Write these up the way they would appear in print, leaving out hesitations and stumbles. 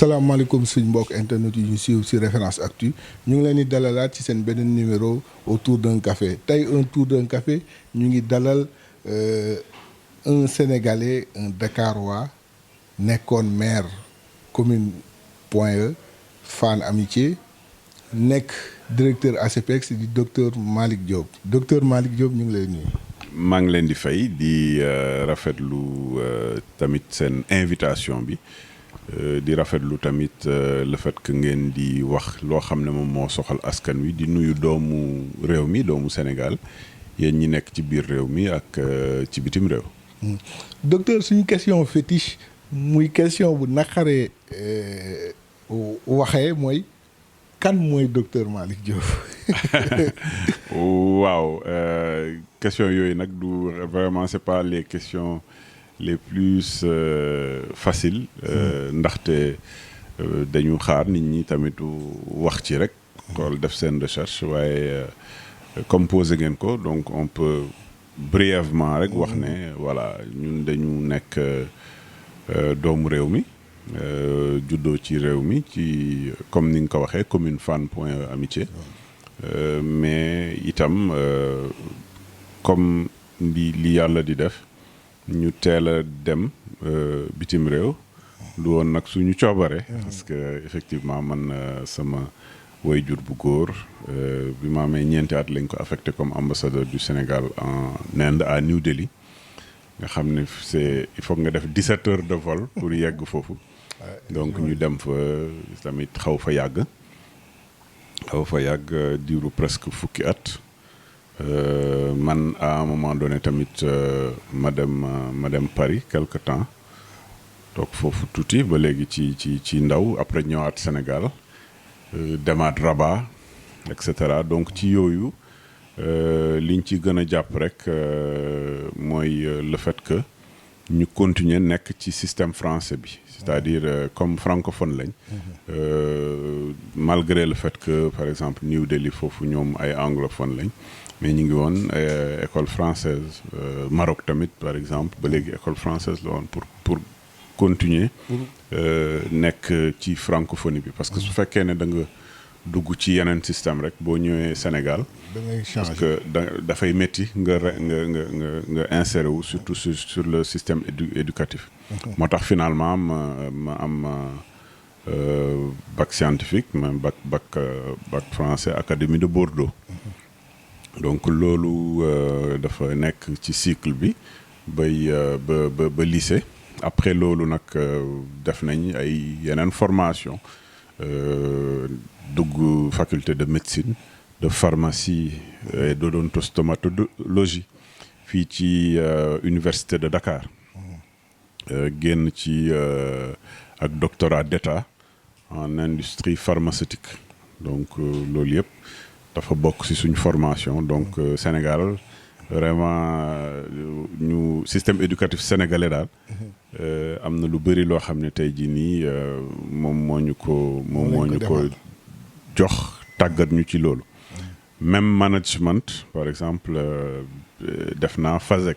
salaamaaleykum suñ mbokk internet yi ñu suivre ci Référence Actu ñu ngi leen di dalalaat ci seen beneen numéro autour d'un café tey un tour d'un café ñu ngi dalal un Sénégalais un Dakarois nekkoon maire commune Point E Fann Amitié nekk directeur ASEPEX di docteur Malick Diop docteur Malick Diop ñu ngi lay nuyu. maa ngi leen di fay di rafetlu tamit seen invitation bi di rafetlu tamit le fait que ngeen di wax loo xam ne moom moo soxal askan wi di nuyu doomu réew mi doomu Sénégal yéen ñi nekk ci biir réew mi ak ci bitim réew. docteur suñu question fétiche muy question bu naqaree waxee mooy kan mooy docteur Malick Diop. waaw question yooyu nag du vraiment c'est pas les questions les plus faciles ndaxte dañu xaar nit ñi tamit wax ci rek xool def seen recherche waaye comme posé ngeen ko donc on peut brièvement rek wax ne voilà ñun dañu nekk doomu réew mi juddoo ci réew mi ci comme ni nga ko waxee commune Fann Point E Amitié mais itam comme li yàlla di def ñu teel a dem bitim réew lu woon nag suñu coobare parce que effectivement man sama waajur bu góor bi ma amee ñeenti at lañ ko affecté comme ambassadeur du Sénégal en Inde à New Delhi nga xam ne il faut nga def 17 heures de vol pour yegg foofu donc ñu dem fa tamit xaw fa yàgg diiru presque fukki at man à un moment donné tamit ma dem Paris quelque temps toog foofu tuuti ba léegi ci ndaw après ñëwaat Sénégal demaat Rabat et cetera donc ci yooyu liñ ci gën a jàpp rek mooy le fait que ñu continuer nekk ci système français bi c'est-à-dire comme francophone lañ malgré le fait que par exemple New Delhi foofu ñoom ay anglophone lañ mais ñu ngi woon école française Maroc tamit par exemple ba léegi école française la woon pour continuer nekk ci francophonie bi parce que su fekkee ne da nga dugg ci yeneen système rek boo ñëwee Sénégal parce que dafay métti nga inséré wu surtout sur le système éducatif moo tax finalement ma am bac scientifique même bac français académie de Bordeaux donc loolu dafa nekk ci cycle bi ba lycée après loolu nag def nañ ay yeneen formation dugg faculté de médecine de pharmacie et d'odontostomatologie fii ci université de Dakar génn ci ak doctorat d'état en industrie pharmaceutique donc loolu yëpp dafa bokk ci suñ formation donc Sénégal vraiment ñu système éducatif sénégalais daal am na lu bëri loo xam ne tey jii nii moom moo ñu ko jox tàggat ñu ci loolu même management par exemple def naa FASEC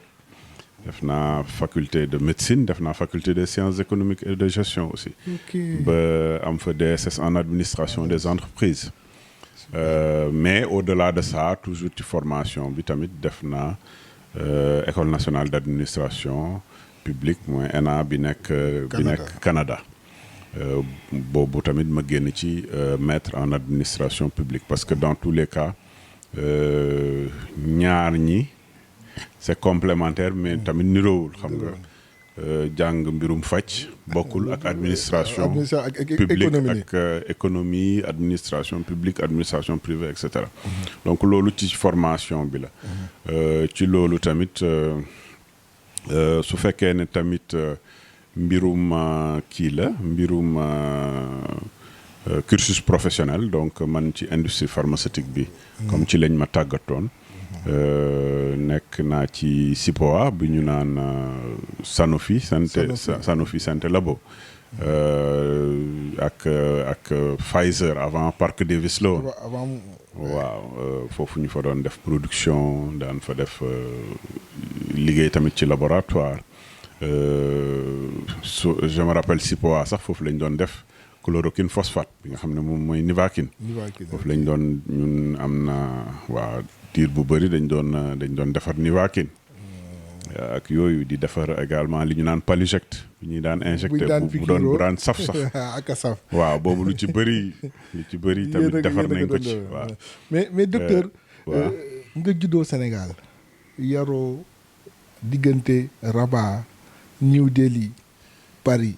def naa faculté de médecine def naa faculté des sciences économiques et de gestion aussi ba am fa DSS en administration des entreprises mais au-delà de ça toujours ci formation bi tamit def naa école nationale d'administration publique mooy ENA bi nekk Canada boobu tamit ma génn ci maître en administration publique parce que dans tous les cas ñaar ñi c'est complémentaire mais tamit niroowul xam nga jàng mbirum faj bokkul ak administration publique ak économie administration publique administration privée et cetera donc loolu ci formation bi la ci loolu tamit su fekkee ne tamit mbirum cursus professionnel donc man ci industrie pharmaceutique bi comme ci lañ ma tàggatoon nekk naa ci SIPOA bi ñu naan Sanofi Santé Labo ak Pfizer avant Park Davis la woon waaw foofu ñu fa doon def production daan fa def liggéey tamit ci laboratoire je me rappelle SIPOA sax foofu lañ doon def chloroquine phosphate bi nga xam ne moom mooy Nivaquine. foofu lañ doon ñun am na waa diir bu bëri dañ doon defar Nivaquine. ak yooyu di defar également li ñu naan Paluject bi ñuy daan injecté bu daan saf sax ak a saf. waaw boobu lu ci bëri tamit defar nañ ko ci waaw. mais docteur. nga juddoo Sénégal yaroo diggante Rabat New Delhi Paris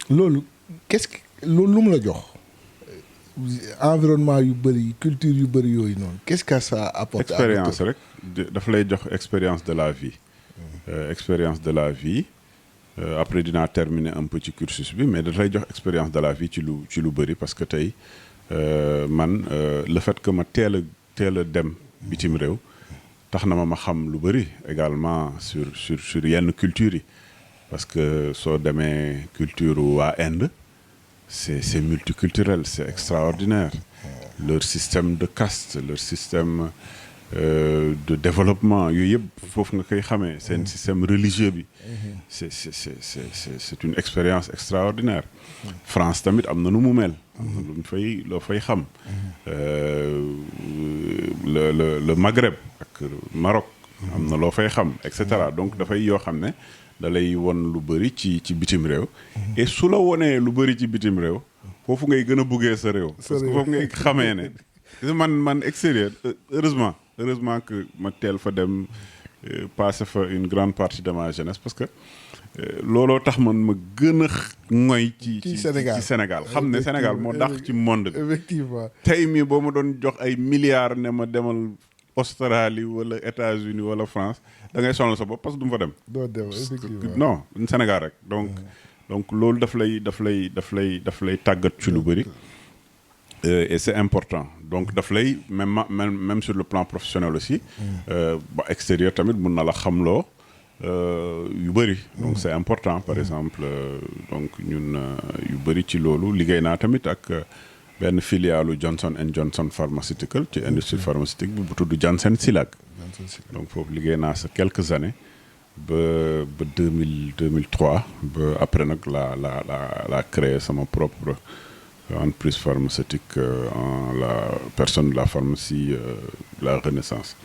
loolu loolu lu mu la jox environnement yu bëri culture yu bëri yooyu noonu qu'est-ce que ça apporte. expérience rek daf lay jox expérience de la vie. Expérience de la vie après dinaa terminer un peu ci cursus bi mais daf lay jox expérience de la vie ci lu bëri parce que tey man le fait que ma teel a dem bitim réew tax na ma xam lu bëri également sur yenn culture yi parce que soo demee culture waa Inde c'est multiculturel c'est extraordinaire leur système de caste leur système de développement yooyu yëpp foofu nga koy xamee seen système religieux bi c'est une expérience extraordinaire. France tamit am na nu mu mel. am na loo fay xam. le Maghreb ak Maroc. am na loo fay xam et cetera donc dafay yoo xam ne da lay won lu bëri ci bitim réew. et su la wonee lu bëri ci bitim réew foofu ngay gën a buggee sa réew. parce que foofu ngay xamee ne man extérieur heureusement que ma teel fa dem passer fa une grande partie de ma jeunesse parce que looloo tax man ma gën a ngoy ci Sénégal xam ne Sénégal moo dàq ci monde bi. Effectivement tey mii boo ma doon jox ay milliards ne ma demal Australie wala États-Unis wala France da ngay sonal sa bopp parce que du ma fa dem. doo dem effectivement non Sénégal rek donc loolu daf lay tàggat ci lu bëri. Et c'est important donc daf lay même sur le plan professionnel aussi. ba extérieur tamit mun na la xamloo yu bëri. donc c'est important par exemple donc ñun yu bëri ci loolu liggéey naa tamit ak benn filiale Johnson & Johnson pharmaceutical ci industrie pharmaceutique bi bu tudd Janssen Silag. donc foofu liggéey naa sa quelques années ba 2003 ba après nag la créé sama propre entreprise pharmaceutique en la personne de la pharmacie la Renaissance.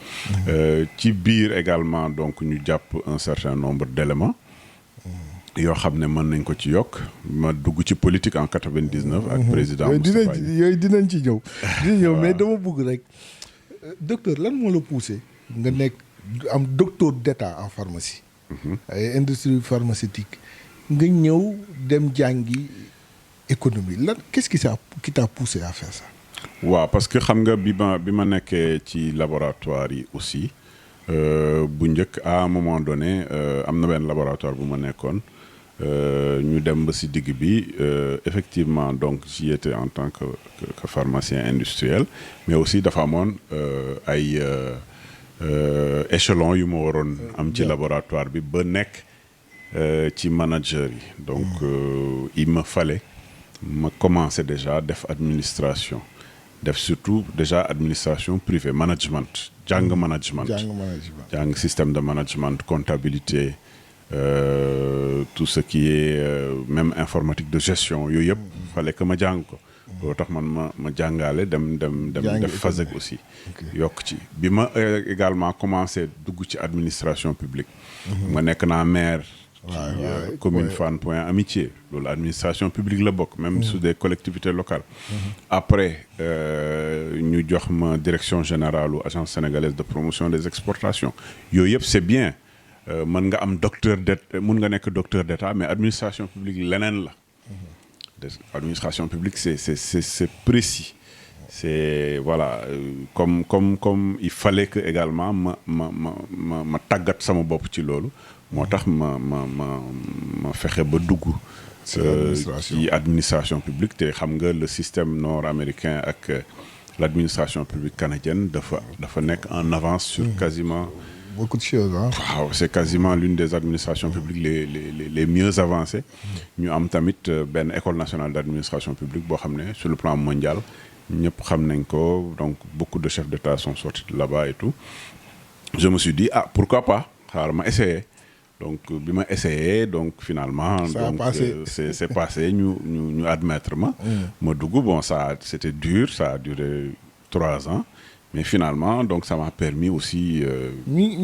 ci biir également donc ñu jàpp un certain nombre d'éléments yoo xam ne mën nañ ko ci yokk ma dugg ci politique en 99 ak président Moustapha yooyu dinañ ci ñëw mais dama bëgg rek docteur lan moo la poussé nga nekk am docteur d'état en pharmacie ay industrie pharmaceutique nga ñëw dem jàngi économie lan qu'est-ce qui t'a poussé à faire ça. waaw parce que xam nga bi ma nekkee ci laboratoire yi aussi bu njëkk à un moment donné am na benn laboratoire bu ma nekkoon ñu dem ba si digg bi effectivement donc j'y étais en tant que pharmacien industriel mais aussi dafa amoon ay échelon yu ma waroon am ci laboratoire bi ba nekk ci manager yi donc il me fallait ma commencé déjà def administration def surtout déjà administration privée management jàng système de management comptabilité tout ce qui est même informatique de gestion yooyu yëpp fallait que ma jàng ko loolu tax man ma jàngaale dem def FASEG aussi yokk ci bi ma également commencé dugg ci administration publique ma nekk naa maire commune Fann Point Amitié loolu administration publique la bokk même sous des collectivités locales après ñu jox ma direction générale u agence sénégalaise de promotion des exportations yooyu yëpp c'est bien mën nga am mun nga nekk docteur d'état mais administration publique leneen la administration publique c'est précis c'est voilà comme il fallait que également ma tàggat sama bopp ci loolu moo tax ma fexe ba dugg ci administration publique te xam nga le système nord-américain ak l'administration publique canadienne dafa nekk en avance sur quasiment beaucoup de choses waaw c'est quasiment l'une des administrations publiques les mieux avancées ñu am tamit benn école nationale d'administration publique boo xam ne sur le plan mondial ñëpp xam nañ ko donc beaucoup de chefs d'État sont sortis de là-bas et tout je me suis dit pourquoi pas xaaral ma essayer donc bi ma essayé donc finalement ça donc a passé. c'est passé ñu admettre ma dugg bon ça c'était dur ça a duré 3 ans mais finalement donc ça m'a permis aussi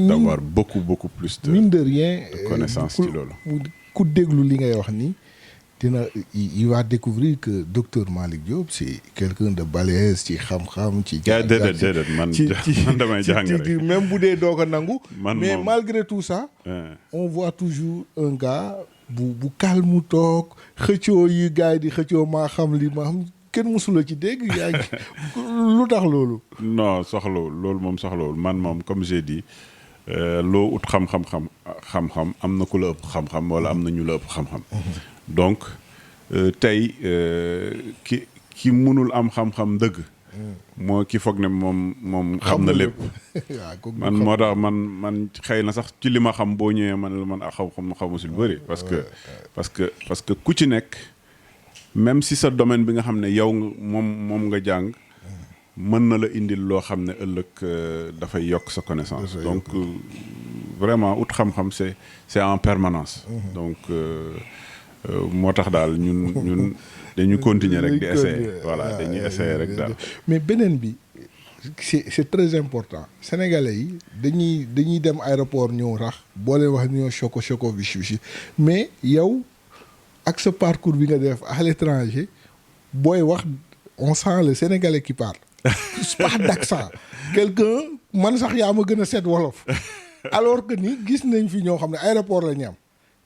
d'avoir beaucoup plus mine de rien connaissance ci loolu ku déglu li ngay wax ni il va découvrir que docteur Malick Diop c'est quelqu'un de balèze ci xam-xam ci déedéet man damay jàng rek même bu dee doo ko nangu mais moom malgré tout ça on voit toujours un gars bu calme toog xëccoo yi gars yi di xëccoo maa xam li ma xam kenn mësula ci dégg yaa ngi lu tax loolu non soxlawul loolu moom soxlawul man moom comme j'ai dit loo ut xam-xam am na ku la ëpp xam-xam wala am na ñu la ëpp xam-xam donc tey ki mënul am xam-xam dëgg moo ki foog ne moom xam na lépp man moo tax man xëy na sax ci li ma xam boo ñëwee man xamu si lu bëri parce que ku ci nekk même si sa domaine bi nga xam ne yow moom nga jàng mën na la indil loo xam ne ëllëg dafay yokk sa connaissance donc vraiment ut xam-xam c'est en permanence donc moo tax daal ñun dañu continuer rek di essayer voilà dañuy essayer rek daal mais beneen bi c'est très important sénégalais yi dañuy dem aéroport ñëw rax boo leen wax ñoo choco bichi mais yow ak sa parcours bi nga def à l'étranger booy wax on sent le sénégalais qui parle pas d'accent quelqu'un man sax yaa ma gën a set wolof alors que ni gis nañ fi ñoo xam ne aéroport la ñu am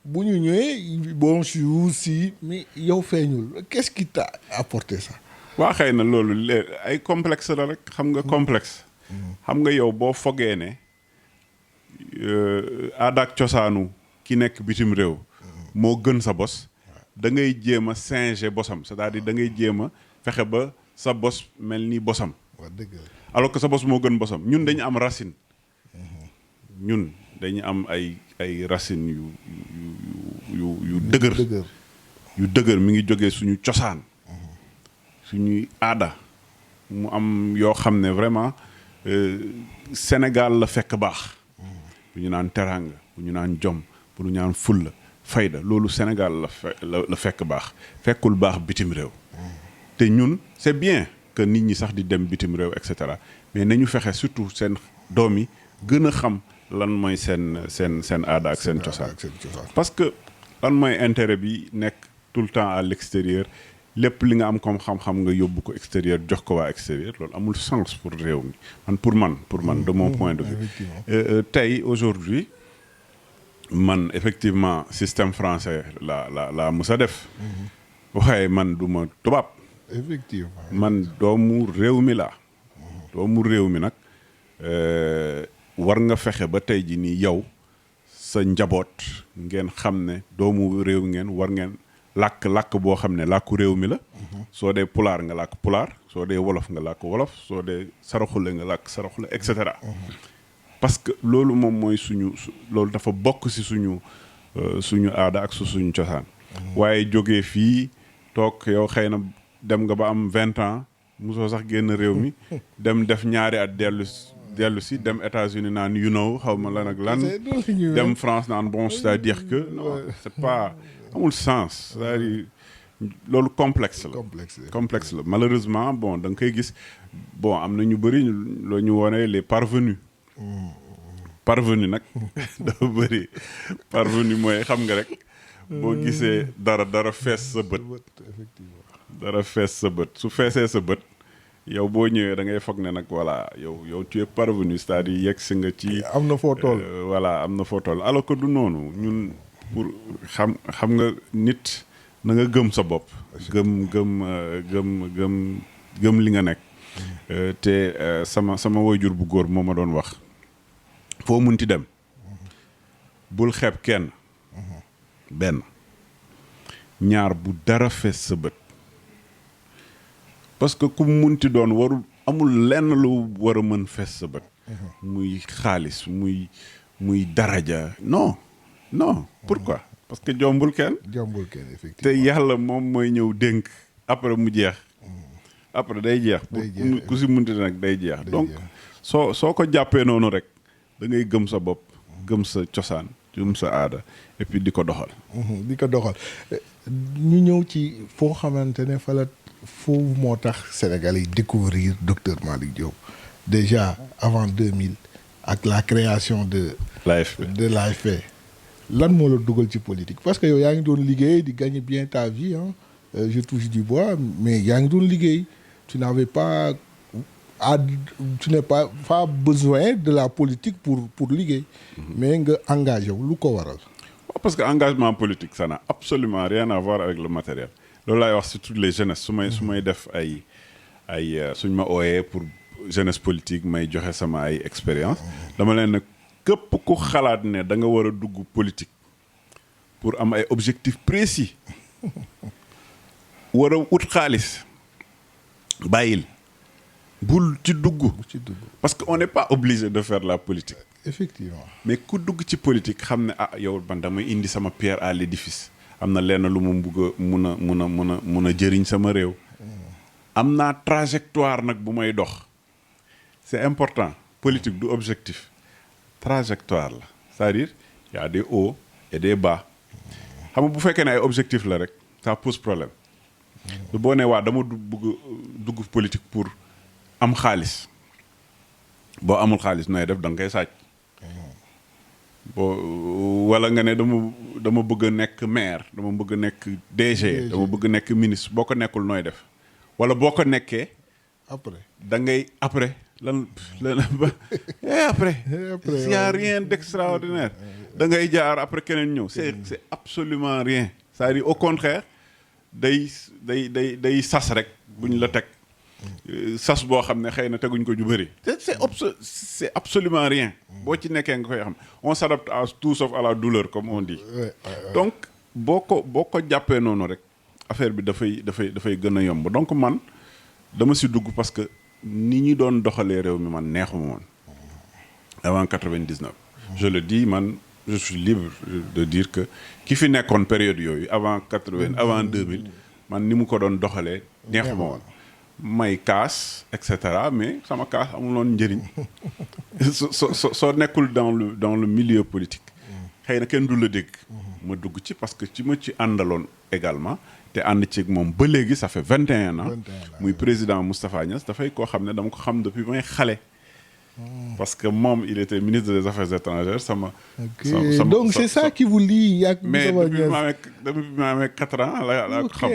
bu ñu ñëwee bonjour si mais yow feeñul qu'est-ce qui t'a apporté ça waa xëy na loolu ay complexe la rek xam nga complexe xam nga yow boo fogee ne aada ak cosaanu ki nekk bitim réew moo gën sa bos da ngay jéem a singer bosam c'est-à-dire da ngay jéem a fexe ba sa bos mel ni bosam alors que sa bos moo gën bosam ñun dañu am racine ñun dañu am ay racines yu dëgër mi ngi jógee suñu cosaan suñuy aada mu am yoo xam ne vraiment Sénégal la fekk baax bu ñu naan teraanga bu ñu naan jom bu ñu naan fulla fayda loolu Sénégal la fekk baax fekkul baax bitim réew te ñun c'est bien que nit ñi sax di dem bitim réew et cetera mais nañu fexe surtout seen doom yi gën a xam lan mooy seen aada ak seen cosaan parce que lan mooy intérêt bi nekk tout le temps à l'extérieur lépp li nga am comme xam-xam nga yóbbu ko extérieur jox ko waa extérieur loolu amul sens pour réew mi pour man de mon point de vue tey aujourd'hui man effectivement système français la musa def waaye man du ma tubaab effectivement man doomu réew mi laa doomu réew mi nag war nga fexe ba tey ji nii yow sa njaboot ngeen xam ne doomu réew ngeen war ngeen làkk boo xam ne làkku réew mi la soo dee pulaar nga làkk pulaar soo dee wolof nga làkk wolof soo dee saraxule nga làkk saraxule et cetera parce que loolu moom mooy loolu dafa bokk ci suñu aada ak suñu cosaan waaye jógee fii toog yow xëy na dem nga ba am 20 ans mosoo sax génn réew mi dem def ñaari at dellu si dem États-Unis naan xaw ma lan ak lan dem France naan bon c'est-à-dire que non c'est pas amul sens c'est-à-dire loolu complexe la malheureusement bon da nga koy gis bon am na ñu bëri loo ñu wone les parvenus nag dafa bëri parvenu mooy xam nga rek boo gisee dara fees sa bët su feesee sa bët yow boo ñëwee da ngay foog ne nag voilà yow tu es parvenu c'est-à-dire yegg si nga ci am na foo toll voilà am na foo toll alors que du noonu ñun pour xam nga nit na nga gëm sa bopp gëm li nga nekk te sama waajur bu góor moo ma doon wax foo munti dem bul xeeb kenn benn ñaar bu dara fees sa bët parce que ku munti doon warul amul lenn lu war a mën fees sa bët muy xaalis muy daraja non pourquoi parce que jombul kenn effectivement te yàlla moom mooy ñëw dénk après mu jeex après day jeex ku si munti nag day jeex donc soo ko jàppee noonu rek da ngay gëm sa bopp gëm sa cosaan gëm sa aada et puis di ko doxal. di ko doxal ñu ñëw ci foo xamante ne fa la foofu moo tax Sénégal yi découvrir docteur Malick Diop déjà avant 2000 ak la création de l'AFP lan moo la dugal ci politique parce que yow yaa ngi doon liggéey di gagner bien ta vie hein je touche du bois mais yaa ngi doon liggéey tu n'avais pas tu n'es pas besoin de la politique pour liggéey mais nga engagé wu lu ko waral. Parce que engagement politique ça n'a absolument rien à voir avec le matériel loolu laay wax surtout les jeunesses su may def ay suñ ma ooyee pour jeunesse politique may joxe sama ay expérience dama leen nag képp ku xalaat ne da nga war a dugg politique pour am ay objectifs précis war a ut xaalis bàyyil bul ci dugg parce que on n'est pas obligé de faire la politique. Effectivement mais ku dugg ci politique xam ne yow man damay indi sama pierre à l'édifice am na lenn lu mu bugg a mun a jëriñ sama réew am naa trajectoire nag bu may dox c'est important politique du objectif trajectoire la c'est-à-dire y a des hauts et des bas xam nga bu fekkee ne ay objectif la rek ça pose problème du boo ne waa dama bëgg dugg politique pour am xaalis boo amul xaalis nooy def da nga koy sàcc boo wala nga ne dama bëgg a nekk maire dama bëgg a nekk DG dama bëgg a nekk ministre boo ko nekkul nooy def wala boo ko nekkee après da ngay après lan après y a rien d'extraordinaire da ngay jaar après keneen ñëw c'est absolument rien c'est-à-dire au contraire day sas rek buñ la teg sas boo xam ne xëy na teguñ ko ju bëri c'est absolument rien boo ci nekkee nga koy xam on s'adapte à tout sauf à la douleur comme on dit donc boo ko jàppee noonu rek affaire bi dafay gën a yomb donc man dama si dugg parce que ni ñi doon doxalee réew mi man neexuma woon avant 99 je le dis man je suis libre de dire que ki fi nekkoon période yooyu avant 80 avant 2000 man ni mu ko doon doxalee neexuma woon may kaas et cetera mais sama kaas amuloon njëriñ soo nekkul dans le milieu politique xëy na kenn du la dégg ma dugg ci parce que ci ma ci àndaloon également te ànd ci moom ba léegi ça fait 21 ans muy président Moustapha Niasse dafay koo xam ne dama ko xam depuis may xale parce que moom il était ministre des Affaires étrangères sama donc c'est ça qui vous lie ak mais depuis ma amee 4 ans la ko xam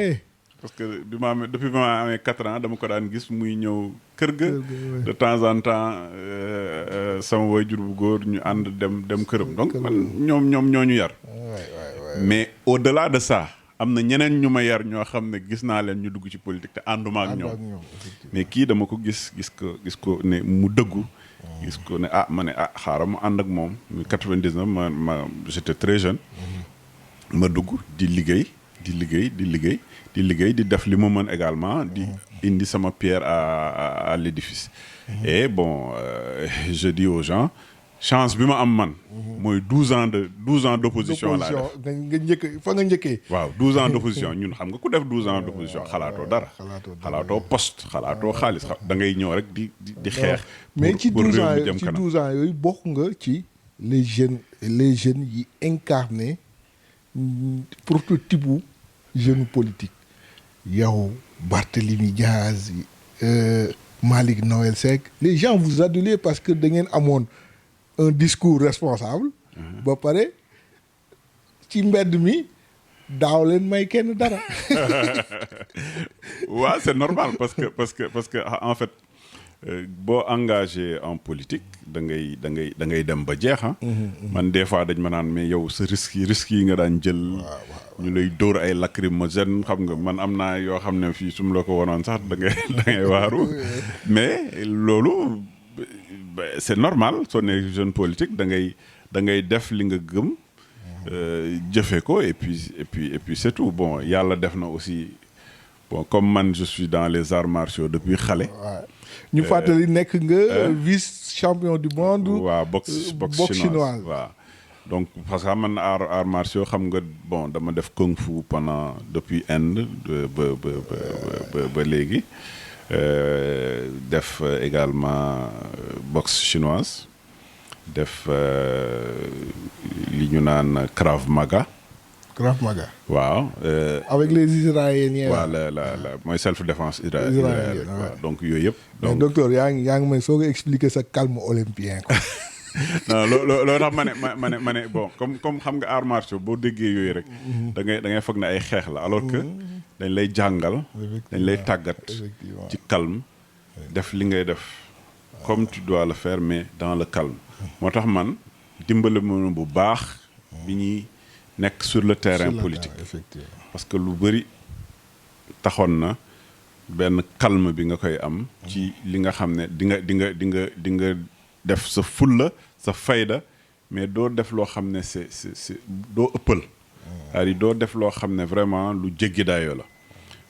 parce que depuis ma amee 4 ans dama ko daan gis muy ñëw kër ga de temps en temps sama waajur bu góor ñu ànd dem këram donc man ñoom ñoo ñu yar mais au-delà de ça am na ñeneen ñu ma yar ñoo xam ne gis naa leen ñu dugg ci politique te ànduma ak ñoom mais kii dama ko gis ko ne mu dëggu gis ko ne ma ne xaaral ma ànd ak moom 99 ma j'étais très jeune ma dugg di liggéey di def li ma mën également di indi sama pierre à l'édifice et bon je dis aux gens chance bi ma am man mooy 12 ans d'opposition laa def nga njëkkee waaw 12 ans d'opposition ñun xam nga ku def 12 ans d'opposition xalaatoo dara xalaatoo poste xalaatoo xaalis da ngay ñëw rek di xeex mais ci 12 ans yooyu bokk nga ci les jeunes yi incarné prototype jeune politique yow Barthélémy Diaz Malick Noël Seck les gens vous adulaient parce que da ngeen amoon un discours responsable ba pare ci mbedd mi daaw leen may kenn dara waaw c'est normal parce que en fait boo engagé en politique da ngay dem ba jeex man des fois dañ ma naan mais yow sa risques yi nga daan jël ñu lay dóor ay lacrymogène xam nga man am naa yoo xam ne fii su ma la ko wonoon sax da ngay waaru mais loolu c'est normal soo ne jeune politique da ngay def li nga gëm jëfe ko et puis c'est tout bon yàlla def na aussi bon comme man je suis dans les arts martiaux depuis xale ñu fàttali nekk nga vice champion du monde waaw boxe chinoise waaw donc parce que man arts martiaux xam nga bon dama def kung fu pendant depuis Inde ba léegi def également boxe chinoise def li ñu naan Krav Maga. Krav Maga. waaw. avec les Israéliens. waaw la mooy self défense israélienne. waaw donc yooyu yëpp. donc mais docteur yaa ngi may soog a expliquer sa calme olympien quoi. non loo tax ma ne bon comme xam nga arts martiaux boo déggee yooyu rek. da ngay foog ne ay xeex la alors que dañ lay jàngal. dañ lay tàggat ci calme. def li ngay def comme tu dois le faire mais dans le calme. moo tax man dimbale ma bu baax bi ñuy nekk sur le terrain politique. parce que lu bëri taxoon na benn calme bi nga koy am. ci li nga xam ne di nga def sa fulla sa fayda mais doo def loo xam ne c'est doo ëppal. c'est-à-dire doo def loo xam ne vraiment lu jéggi daayoo la.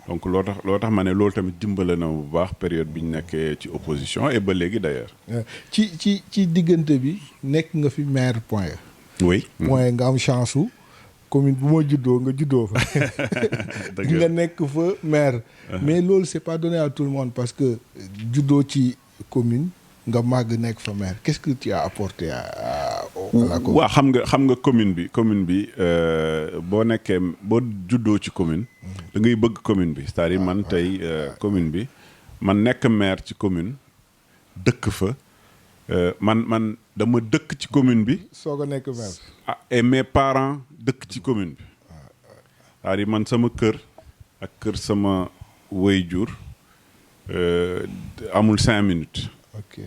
donc loo tax ma ne loolu tamit dimbale na bu baax période bi ñu nekkee ci opposition et ba léegi d'ailleurs. ci diggante bi nekk nga fi maire Point E. oui. Point E nga am chance su commune bu ma juddoo nga juddoo fa. nga nekk fa maire. mais loolu c'est pas donné à tout le monde parce que juddoo ci commune nga màgg nekk fa maire qu'est-ce que tu as apporté à la commune. waaw xam nga commune bi boo juddoo ci commune. da ngay bëgg commune bi c'est-à-dire man tey commune bi man nekk maire ci commune dëkk fa man dama dëkk ci commune bi. soog a nekk maire. et mes parents dëkk ci commune bi. c'est-à-dire man sama kër ak kër sama waajur amul 5 minutes. ok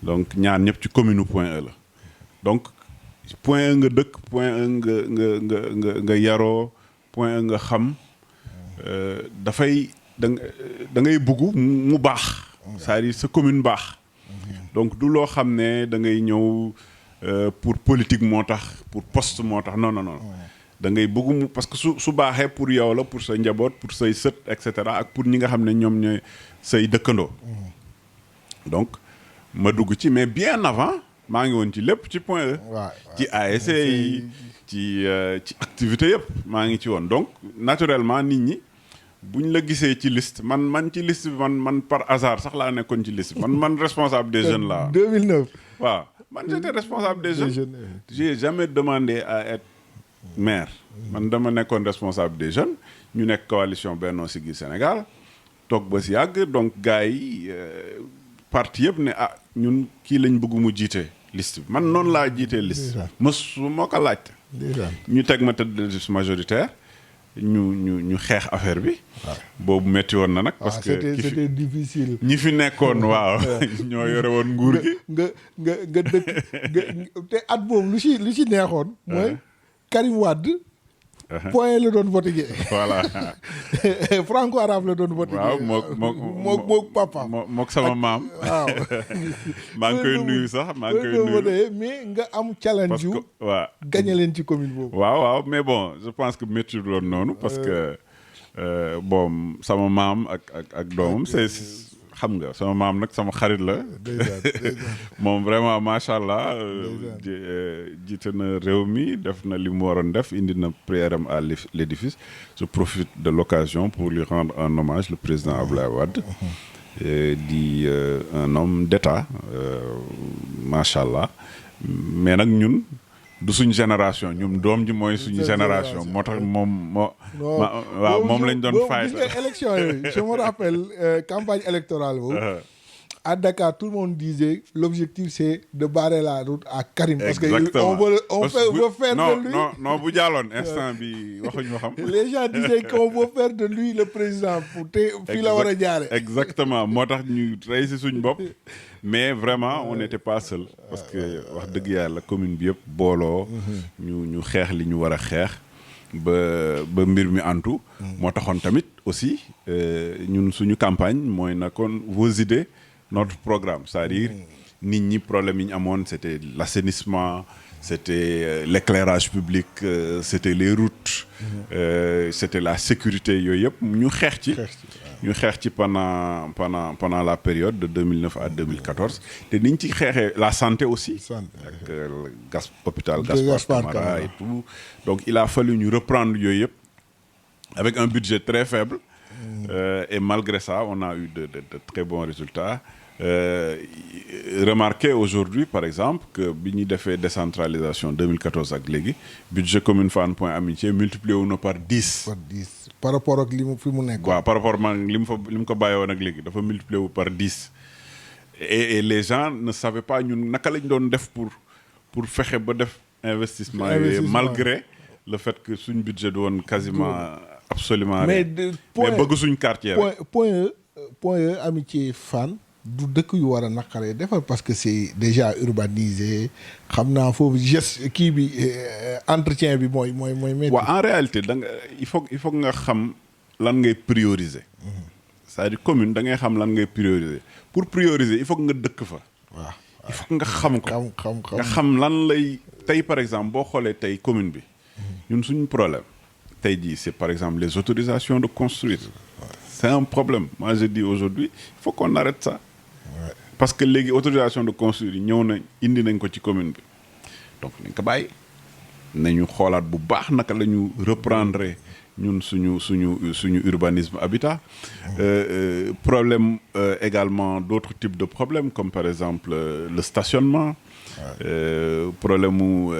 donc ñaar ñëpp ci commune Point E la donc Point E nga dëkk Point E nga yaroo Point E nga xam. dafay da ngay bugg mu baax. c'est-à-dire sa commune baax. donc du loo xam ne da ngay ñëw pour politique moo tax pour poste moo tax non. da ngay bugg mu parce que su baaxee pour yow la pour sa njaboot pour say sët et cetera ak pour ñi nga xam ne ñoom ñooy say dëkkandoo. donc ma dugg ci mais bien avant maa ngi woon ci lépp ci Point E. ci ASC yi ci activité yëpp maa ngi ci woon donc naturellement nit ñi. buñ la gisee ci liste man ci liste bi man par hasard sax laa nekkoon ci liste bi man responsable des jeunes là. 2009. waaw man j'étais responsable des jeunes. J'ai jamais demandé à être maire. man dama nekkoon responsable des jeunes ñu nekk coalition Benno Siggil Sénégal toog ba si yàgg donc gars yi parti yëpp ne ñun kii lañ bëgg mu jiite liste bi man noonu laa jiitee liste. moo ko laajte. ñu teg ma tête de liste majoritaire. ñu xeex affaire bi. boobu metti woon na nag. parce que c'était difficile. ñi fi nekkoon waaw ñoo yore woon nguur gi. nga dëkk te at boobu lu ci neexoon. mooy Karim Wade. Point E la doon voté. voilà. franco-arabe la doon voté. waaw mook papa. mook sama maam. waaw. maa ngi koy nuyu sax maa ngi koy nuyu. mais nga am challenge yu. waaw gagné leen ci commune boobu. waaw mais bon je pense que métti loon noonu parce que bon sama maam ak doomam c'est xam nga sama maam nag sama xarit la. moom vraiment macha allah. jiite na réew mi def na li mu waroon def indi na prière am à l'édifice. je profite de l'occasion pour lui rendre un hommage le président Abdoulaye Wade. di un homme d'État macha allah mais nag ñun. du suñ génération ñun doom ji mooy suñu génération moo tax moom lañ doon fay. gis nga élection yooyu je me rappelle campagne électorale boobu. à Dakar tout le monde disait l'objectif c'est de barrer la route à Karim. parce que on veut faire de lui. non bu jàlloon instant bi waxuñu xam. les gens disaient qu'on veut faire de lui le président pour te fii la war a jaare. exactement moo tax ñu rey si suñ bopp. mais vraiment on n'était pas seul parce que wax dëgg yàlla commune bi yëpp booloo. ñu xeex li ñu war a xeex. ba mbir mi antu. moo taxoon tamit aussi ñun suñu campagne mooy nakkoon vos idées notre programme c'est-à-dire nit ñi problème yi ñu amoon c'était l'assainissement c'était l'éclairage public c'était les routes. C'était la sécurité yooyu yëpp ñu xeex ci pendant la période de 2009 à 2014 te niñ ci xeexee la santé aussi. ak hôpital Gaspard Camara et tout donc il a fallu ñu reprendre yooyu yëpp avec un budget très faible. Et malgré ça on a eu de très bons résultats. remarquer aujourd'hui par exemple que bi ñu defee décentralisation 2014 ak léegi budget commune Fann Point Amitié multiplié wu na par 10. par 10 par rapport ak li mu fi mu nekk. waaw par rapport man li mu ko bàyyi woon ak léegi dafa multiplié wu par 10. et les gens ne savaient pas ñun naka lañ doon def pour fexe ba def investissement yooyu malgré le fait que suñ budget doon quasiment absolument mais bëgg suñ quartier point E Amitié Fann du dëkk yu war a naqaree defar parce que c'est déjà urbanisé xam naa foofu geste kii bi entretien bi mooy métti. waaw en réalité da nga il faut nga xam lan ngay prioriser. c'est-à-dire commune da ngay xam lan ngay prioriser pour prioriser il faut que nga dëkk fa. waaw il faut que nga xam ko. nga xam lan lay tey par exemple boo xoolee tey commune bi. ñun suñu problème tey jii c'est par exemple les autorisations de construire. c'est un problème moi je dis aujourd'hui il faut qu'on arrête ça. parce que léegi autorisation de construire yi ñëw na indi nañ ko ci commune bi donc nañ ko bàyyi nañu xoolaat bu baax naka la ñu reprendre ñun suñu urbanisme habitat. Problème également d'autres types de problèmes comme par exemple le stationnement. Problème mu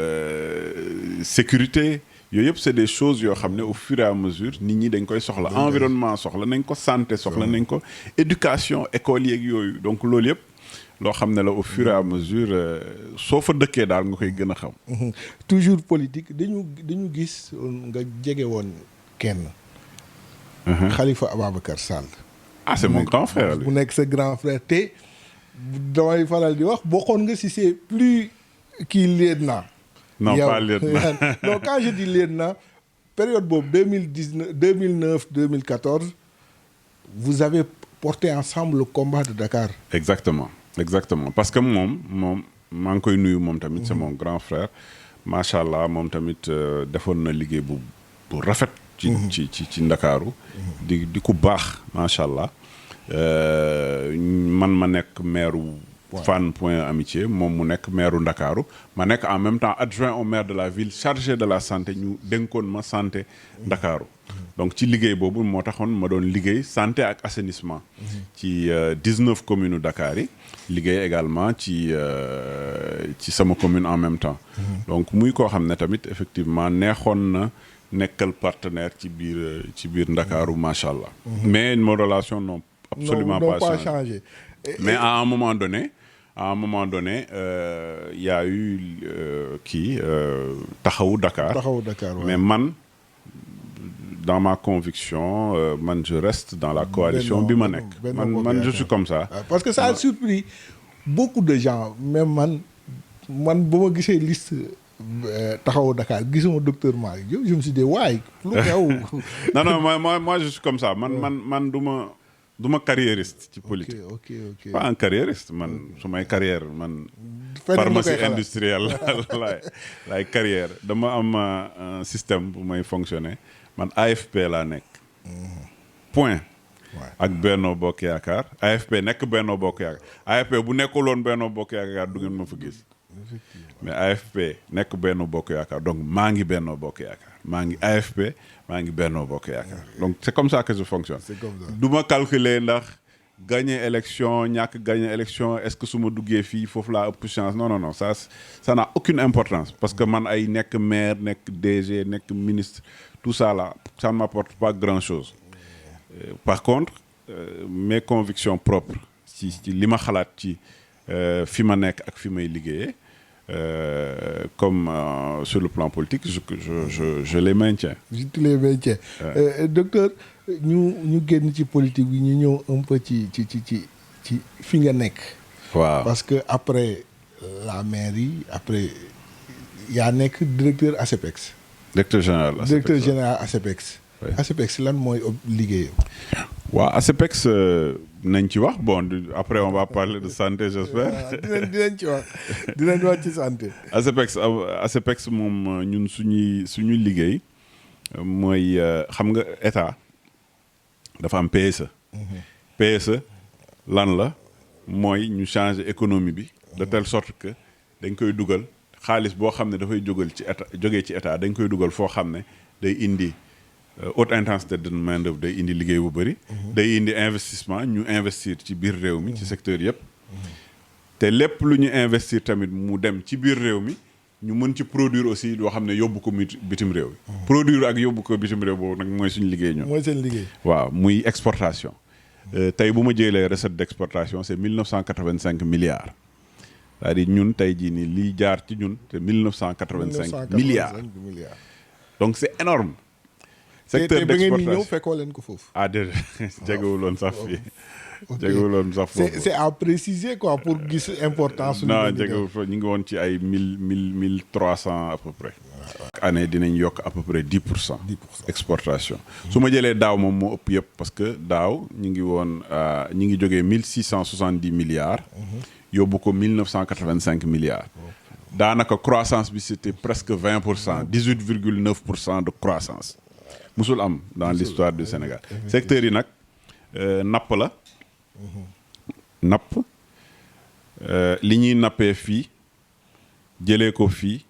sécurité yooyu yëpp c'est des choses yoo xam ne au fur et à mesure nit ñi dañ koy soxla environnement soxla nañ ko santé soxla nañ ko éducation école yeeg yooyu donc loolu yëpp loo xam ne la au fur et à mesure soo fa dëkkee daal nga koy gën a xam. toujours politique dañu gis nga jege woon kenn. Khalifa Ababacar Sall. ah c'est mon grand frère lui. bu nekk sa grand frère te damay faral di wax bokkoon nga si c'est plus kii lieutenant. non pas lieutenant. non quand je dis lieutenant période boobu 2009 2014 vous avez porté ensemble le combat de Dakar. exactement parce que moom maa ngi koy nuyu moom tamit c'est mon grand frère macha allah moom tamit defoon na liggéey bu rafet. ci Ndakaaru di ku baax macha allah man ma nekk maire Fann Point Amitié moom mu nekk maire Ndakaaru ma nekk en même temps adjoint au maire de la ville chargé de la santé ñu dénkoon ma santé Ndakaaru donc ci liggéey boobu moo taxoon ma doon liggéey santé ak assainissement ci 19 communes Dakar yi liggéey également ci sama commune en même temps donc muy koo xam ne tamit effectivement neexoon na nekkal partenaire ci biir Ndakaaru macha allah. mais nos relations n'ont absolument pas changé. mais à un moment donné il y a eu taxawu Dakar. mais man dans ma conviction man je reste dans la coalition bi ma nekk. man je suis comme ça. parce que ça a surpris beaucoup de gens même man ba ma gisee liste. taxawu Dakar gisuma docteur Malick Diop je me suis dit waay lu xew. non moi je suis comme ça man du ma carriériste ci politique. ok pas un carriériste man su may carrière man. pharmacie industrielle laay carrière dama am un système bu may fonctionner man AFP laa nekk. point. ak Benno Bokk Yaakaar AFP nekk Benno Bokk Yaakaar AFP bu nekkuloon Benno Bokk Yaakaar du ngeen ma fa gis. mais AFP nekk Benno Bokk Yaakaar donc maa ngi Benno Bokk Yaakaar maa ngi AFP maa ngi Benno Bokk Yaakaar donc c'est comme ça que je fonctionne. du ma calculer ndax gagner élection ñàkk gagner élection est-ce que su ma duggee fii foofu laa ëpp chance non ça n'a aucune importance parce que man ay nekk maire nekk DG nekk ministre tout ça là ça ne m'apporte pas grand-chose. par contre mes convictions propres ci li ma xalaat ci fi ma nekk ak fi may liggéeyee comme sur le plan politique je les maintiens. tu les maintiens. docteur ñu génn ci politique bi ñu ñëw un peu ci fi nga nekk. waaw parce que après la mairie après yaa nekk directeur ASEPEX. directeur général ASEPEX. oui. ASEPEX lan mooy liggéeyam. waaw ASEPEX nañ ci wax bon après on va parler de santé j'espère. dinañ wax ci santé. ASEPEX moom ñun suñuy liggéey mooy xam nga état dafa am PSE. PSE lan la mooy ñu changer économie bi. de telle sorte que dañ koy dugal xaalis boo xam ne dafay jógee ci état dañ koy dugal foo xam ne day indi. haute intensité de main d'œuvre day indi liggéey bu bëri. day indi investissement ñu investir ci biir réew mi ci secteur yëpp. te lépp lu ñu investir tamit mu dem ci biir réew mi ñu mën ci produire aussi loo xam ne yóbbu ko bitim réew. produire ak yóbbu ko bitim réew boobu nag mooy suñu liggéey ñun. mooy seen liggéey. waaw muy exportation. tey bu ma jëlee recette d'exportation c'est 1985 milliards. c'est-à-dire ñun tey jii nii liy jaar ci ñun c'est 1985 milliards. donc c'est énorme. secteur d'exportation ba ngeen ñëw fekkoo leen ko foofu. ah déedéet jegewuloon sax fii. jegewuloon sax foofu. c'est à préciser quoi pour gis importance. non jegewul fa ñu ngi woon ci ay 1300 à peu près. année dinañ yokk à peu près 10%. exportation. su ma jëlee daaw moom moo ëpp yëpp parce que daaw ñu ngi woon ñu ngi jógee 1670 milliards. yóbbu ko 1985 milliards. daanaka croissance bi c'était presque 20%, 18,9% de croissance. musul am dans l'histoire du Sénégal. secteur yi nag napp la. napp li ñuy nappee fii jëlee ko fii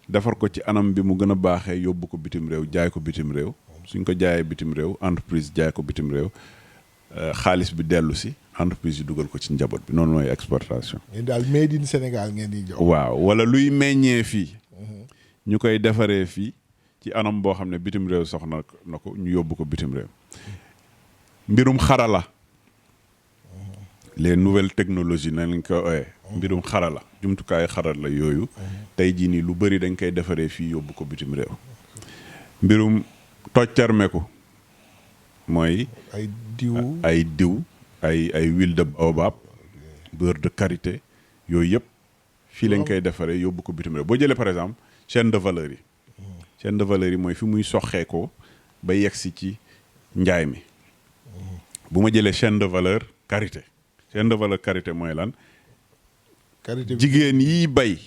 defar ko ci anam bi mu gën a baaxee yóbbu ko bitim réew jaay ko bitim réew suñ ko jaayee bitim réew entreprise jaay ko bitim réew xaalis bi dellu si entreprise yi dugal ko ci njaboot bi noonu mooy exportation. ngeen daal made in Sénégal ngeen di jox. waaw wala luy meññee fii. ñu koy defaree fii ci anam boo xam ne bitim réew soxna na ko ñu yóbbu ko bitim réew. mbirum xarala. les nouvelles technologies nañ ko ooyee. mbirum xarala jumtukaayu xarala yooyu. tey jii nii lu bëri dañ koy defaree fii yóbbu ko bitim réew. mbirum toccarmeku mooy. ay diw ay huile de baobab. beurre de karité yooyu yëpp fii lañ koy defaree yóbbu ko bitim réew boo jëlee par exemple chaîne de valeur yi. chaîne de valeur yi mooy fi muy soxee ko ba yegsi ci njaay mi. bu ma jëlee chaîne de valeur karité. chaîne de valeur karité mooy lan. karité jigéen yiy bay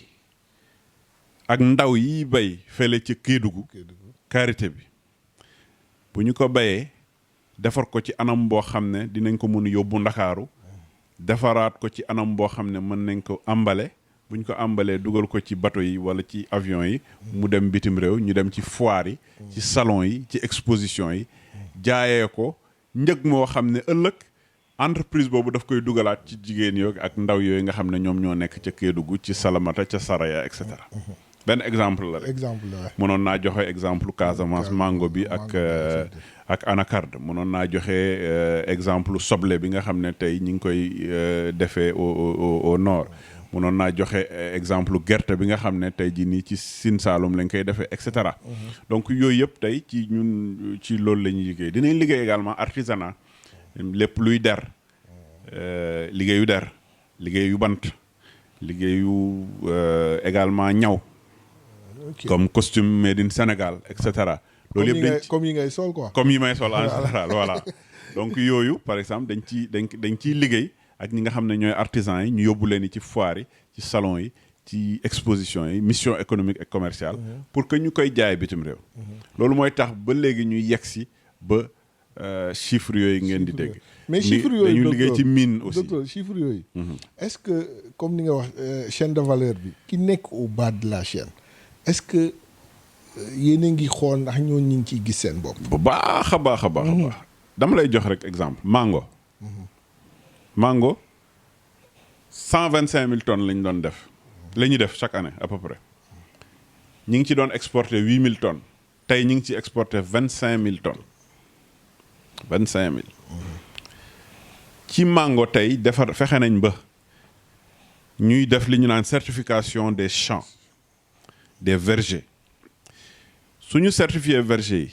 ak ndaw yiy bay fële ci Kédougou. karité bi bu ñu ko bayee defar ko ci anam boo xam ne dinañ ko mën a yóbbu Ndakaaru. defaraat ko ci anam boo xam ne mën nañ ko ambale bu ñu ko ambalee dugal ko ci bateau yi wala ci avion yi. mu dem bitim réew ñu dem ci foire yi. ci salon yi ci exposition yi. jaayee ko njëg moo xam ne ëllëg. entreprise boobu daf koy dugalaat ci jigéen yooyu ak ndaw yooyu nga xam ne ñoom ñoo nekk ca Kédougou ci Salamata ca Saraya et cetera. benn exemple la rek. exemple la mënoon naa joxe exemple Casamance mango bi ak anacarde mënoon naa joxe exemple soble bi nga xam ne tey ñu ngi koy defee au nord. mënoon naa joxe exemple gerte bi nga xam ne tey jii nii ci Sine Saloum lañ koy defee et cetera. donc yooyu yëpp tey ci ñun ci loolu la ñuy liggéey dinañ liggéey également artisanat. lépp luy der liggéeyu der liggéeyu bant liggéeyu également ñaw comme costume made in Sénégal et cetera. loolu yëpp comme yi ngay sol quoi. comme yi may sol en général voilà. donc yooyu par exemple dañ ciy liggéey ak ñi nga xam ne ñooy artisans yi ñu yóbbu leen ci foire yi ci salon yi ci exposition yi mission économique et commerciale. pour que ñu koy jaay bitim réew. loolu mooy tax ba léegi ñuy yegsi ba. chiffres yooyu ngeen di dégg. mais chiffres yooyu dañu liggéey ci mine aussi. docteur chiffres yooyu. est-ce que comme ni nga wax chaîne de valeur bi ki nekk au bas de la chaîne est-ce que yéen a ngi xool ndax ñoo ñu ngi ciy gis seen bopp. bu baax a baax a baax a baax. dama lay jox rek exemple mango. mango 125 000 tonnes lañ doon def. la ñuy def chaque année à peu près. ñi ngi ci doon exporter 8 000 tonnes. tey ñi ngi ci exporter 25 000 tonnes. 25 000 ci mango tey defar fexe nañ ba ñuy def li ñu naan certification des champs des vergers suñu certifié verger yi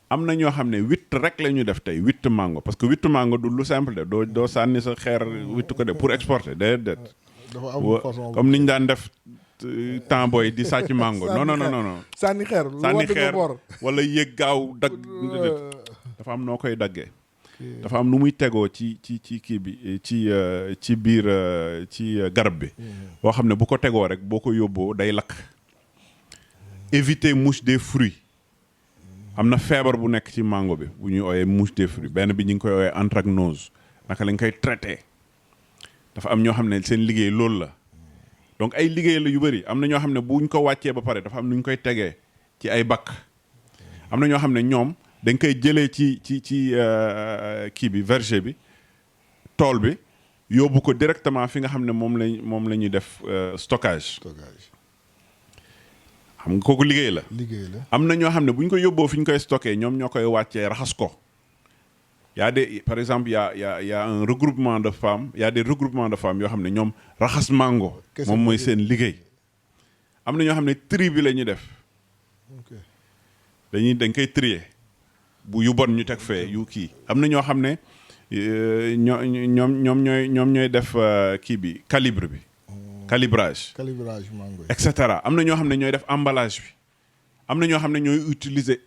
am na ñoo xam ne 8 rek la ñu def tey 8 mango parce que 8 mango du lu simple de doo sànni sa xeer 8 ko de pour exporter déedéet. dafa am façon comme ni ñu daan def temps booy di sàcc mango non. sànni xeer wala yéeg gaaw dagg. dafa am noo koy daggee. dafa am nu muy tegoo ci kii bi ci biir ci garab bi. boo xam ne bu ko tegoo rek boo ko yóbboo day lakk. éviter mouche des fruits. am na feebar bu nekk ci mango bi bu ñuy ooyee mouche des fruits benn bi ñu ngi koy ooyee anthracnose naka lañ koy traité. dafa am ñoo xam ne seen liggéey loolu la. donc ay liggéey la yu bëri am na ñoo xam ne buñ ko wàccee ba pare dafa am nu ñu koy tegee ci ay bakk. am na ñoo xam ne ñoom. dañ koy jëlee ci kii bi verger bi tool bi yóbbu ko directement fi nga xam ne moom la ñuy def stockage. xam nga kooku liggéey la. am na ñoo xam ne bu ñu ko yóbboo fi ñu koy stocké ñoom ñoo koy wàccee raxas ko. y a des par exemple y a un regroupement de femmes y a des regroupements de femmes yoo xam ne ñoom raxas mango. moom mooy seen liggéey. am na ñoo xam ne tri bi la ñuy def. dañ koy trier bu yu bon ñu teg fee yu kii am na ñoo xam ne ñoom ñooy def kii bi calibre bi. calibrage mango et cetera am na ñoo xam ne ñooy def emballage bi am na ñoo xam ne ñooy utiliser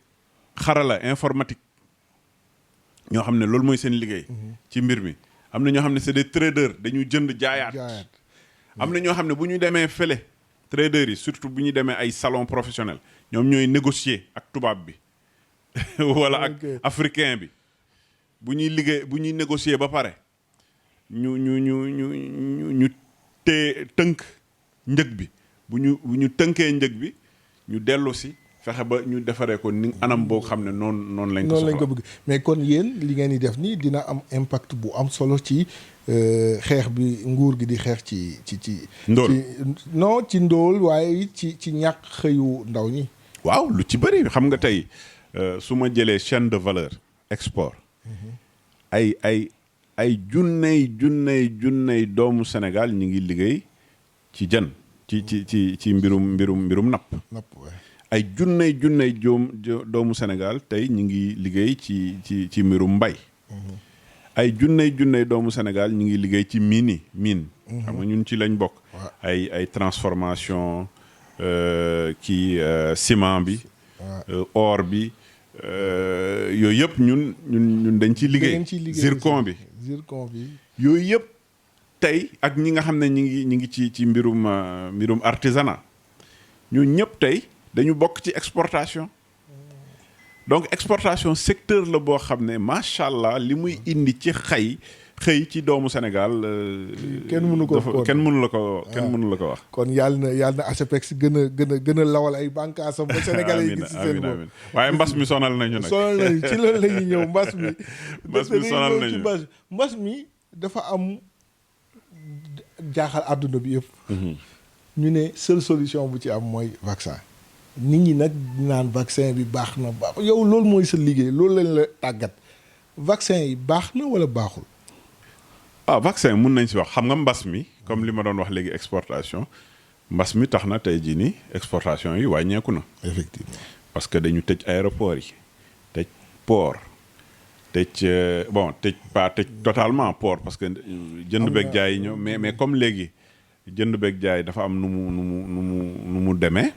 xarala informatique ñoo xam ne loolu mooy seen liggéey. ci mbir mi am na ñoo xam ne c'est des traders dañu jënd jaayaat. am na ñoo xam ne bu ñu demee fële traders yi surtout bu ñu demee ay salon professionnel ñoom ñooy négocier ak tubaab bi wala ak africain bi bu ñuy négocier ba pare ñu tënk njëg bi bu ñu tënkee njëg bi ñu dellu si fexe ba ñu defaree ko ni anam boo xam ne noonu lañ ko bëgg mais kon yéen li ngeen di def nii dina am impact bu am solo ci xeex bi nguur gi di xeex ci ndóol ci ndóol waaye ci ñàkk xëyu ndaw ñi. waaw lu ci bëri xam nga tey su ma jëlee chaîne de valeur export ay junney doomu Sénégal ñi ngi liggéey ci jën ci mbirum napp ay junney doomu Sénégal tey ñi ngi liggéey ci mbirum mbay ay junney doomu Sénégal ñi ngi liggéey ci mine xam nga ñun ci lañ bokk ay transformation ciment bi or bi yooyu yëpp ñun dañ ci liggéey zircon bi yooyu yëpp tey ak ñi nga xam ne ñi ngi ci mbirum artisanat ñu ñëpp tey dañu bokk ci exportation donc exportation secteur la boo xam ne macha allah li muy indi ci xëy ci doomu Sénégal kenn mënu la ko wax. kon yàlla na ASEPEX gën a lawal ay bànqaasam ba Sénégalais yi gis ci seen bopp. waaye mbas mi sonal nañu nag. ci loolu la ñuy ñëw mbas mi. mbas mi sonal nañu mbas mi dafa am jaaxal àdduna bi yëpp. ñu ne seule solution bu ci am mooy vaccin. nit ñi nag naan vaccin bi baax na yow loolu mooy sa liggéey loolu lañ la tàggat vaccin yi baax na wala baaxul. vaccin mun nañ si wax xam nga mbas mi comme li ma doon wax léegi exportation mbas mi tax na tey jii nii exportation yi wàññeeku na. effectivement parce que dañu tëj aéroport yi tëj port tëj totalement port parce que jënd beeg jaay yi ñëw mais comme léegi jënd beeg jaay dafa am nu mu demee.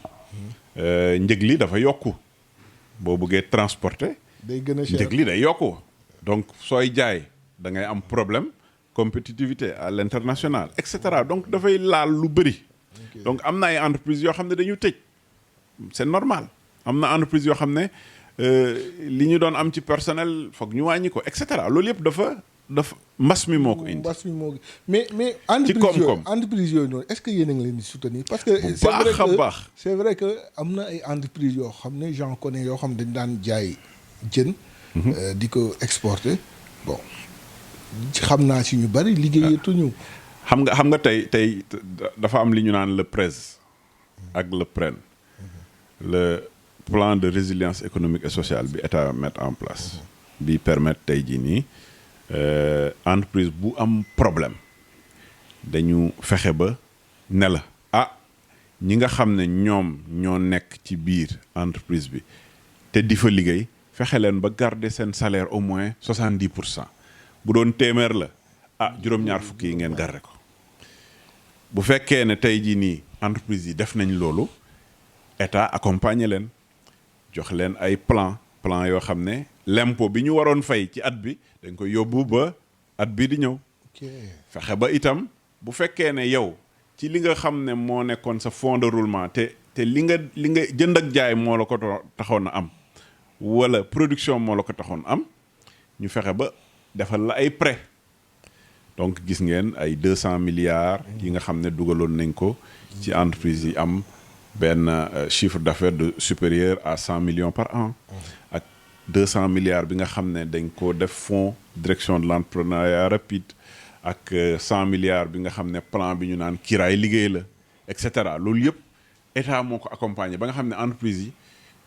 njëg li dafa yokku boo bëggee transporter. day gën a cher njëg li day yokku donc sooy jaay da ngay am problème. compétitivité à l'international et cetera donc dafay laal lu bëri. donc am na ay entreprises yoo xam ne dañu tëj c'est normal am na entreprise yoo xam ne li ñu doon am ci personnel foog ñu wàññi ko et cetera loolu yëpp dafa mbas mi moo ko indi. mais ci koom-koom entreprise yooyu noonu est-ce que yéen a ngi leen di soutenir. parce que c'est vrai que am na ay entreprises yoo xam ne j'en connais yoo xam ne dañ daan jaay jën. di ko exporter bon. xam naa si ñu bari liggéeyatuñu. xam nga tey dafa am li ñu naan le PRES ak le PREN le plan de résilience économique et sociale bi état mettre en place bi permettre tey jii nii entreprise bu am problème dañu fexe ba ne la ñi nga xam ne ñoom ñoo nekk ci biir entreprise bi te di fa liggéey fexe leen ba garder seen salaire au moins 70%. bu doon téeméer la juróom-ñaar fukki yi ngeen garder ko bu fekkee ne tey jii nii entreprise yi def nañ loolu état accompagner leen jox leen ay plan yoo xam ne l'impôt bi ñu waroon fay ci at bi dañ ko yóbbu ba at bi di ñëw. fexe ba itam bu fekkee ne yow ci li nga xam ne moo nekkoon sa fonds de roulement te li nga jënd ak jaay moo la ko taxoon a am wala production moo la ko taxoon am ñu fexe ba defal la ay prêt donc gis ngeen ay 200 milliards yi nga xam ne dugaloon nañ ko ci entreprise yi am benn chiffre d'affaires de supérieur à 100 millions par an ak 200 milliards bi nga xam ne dañ ko def fonds direction de l'entrepreneuriat rapide ak 100 milliards bi nga xam ne plan bi ñu naan kiraay liggéey la et cetera loolu yëpp état moo ko accompagner ba nga xam ne entreprise yi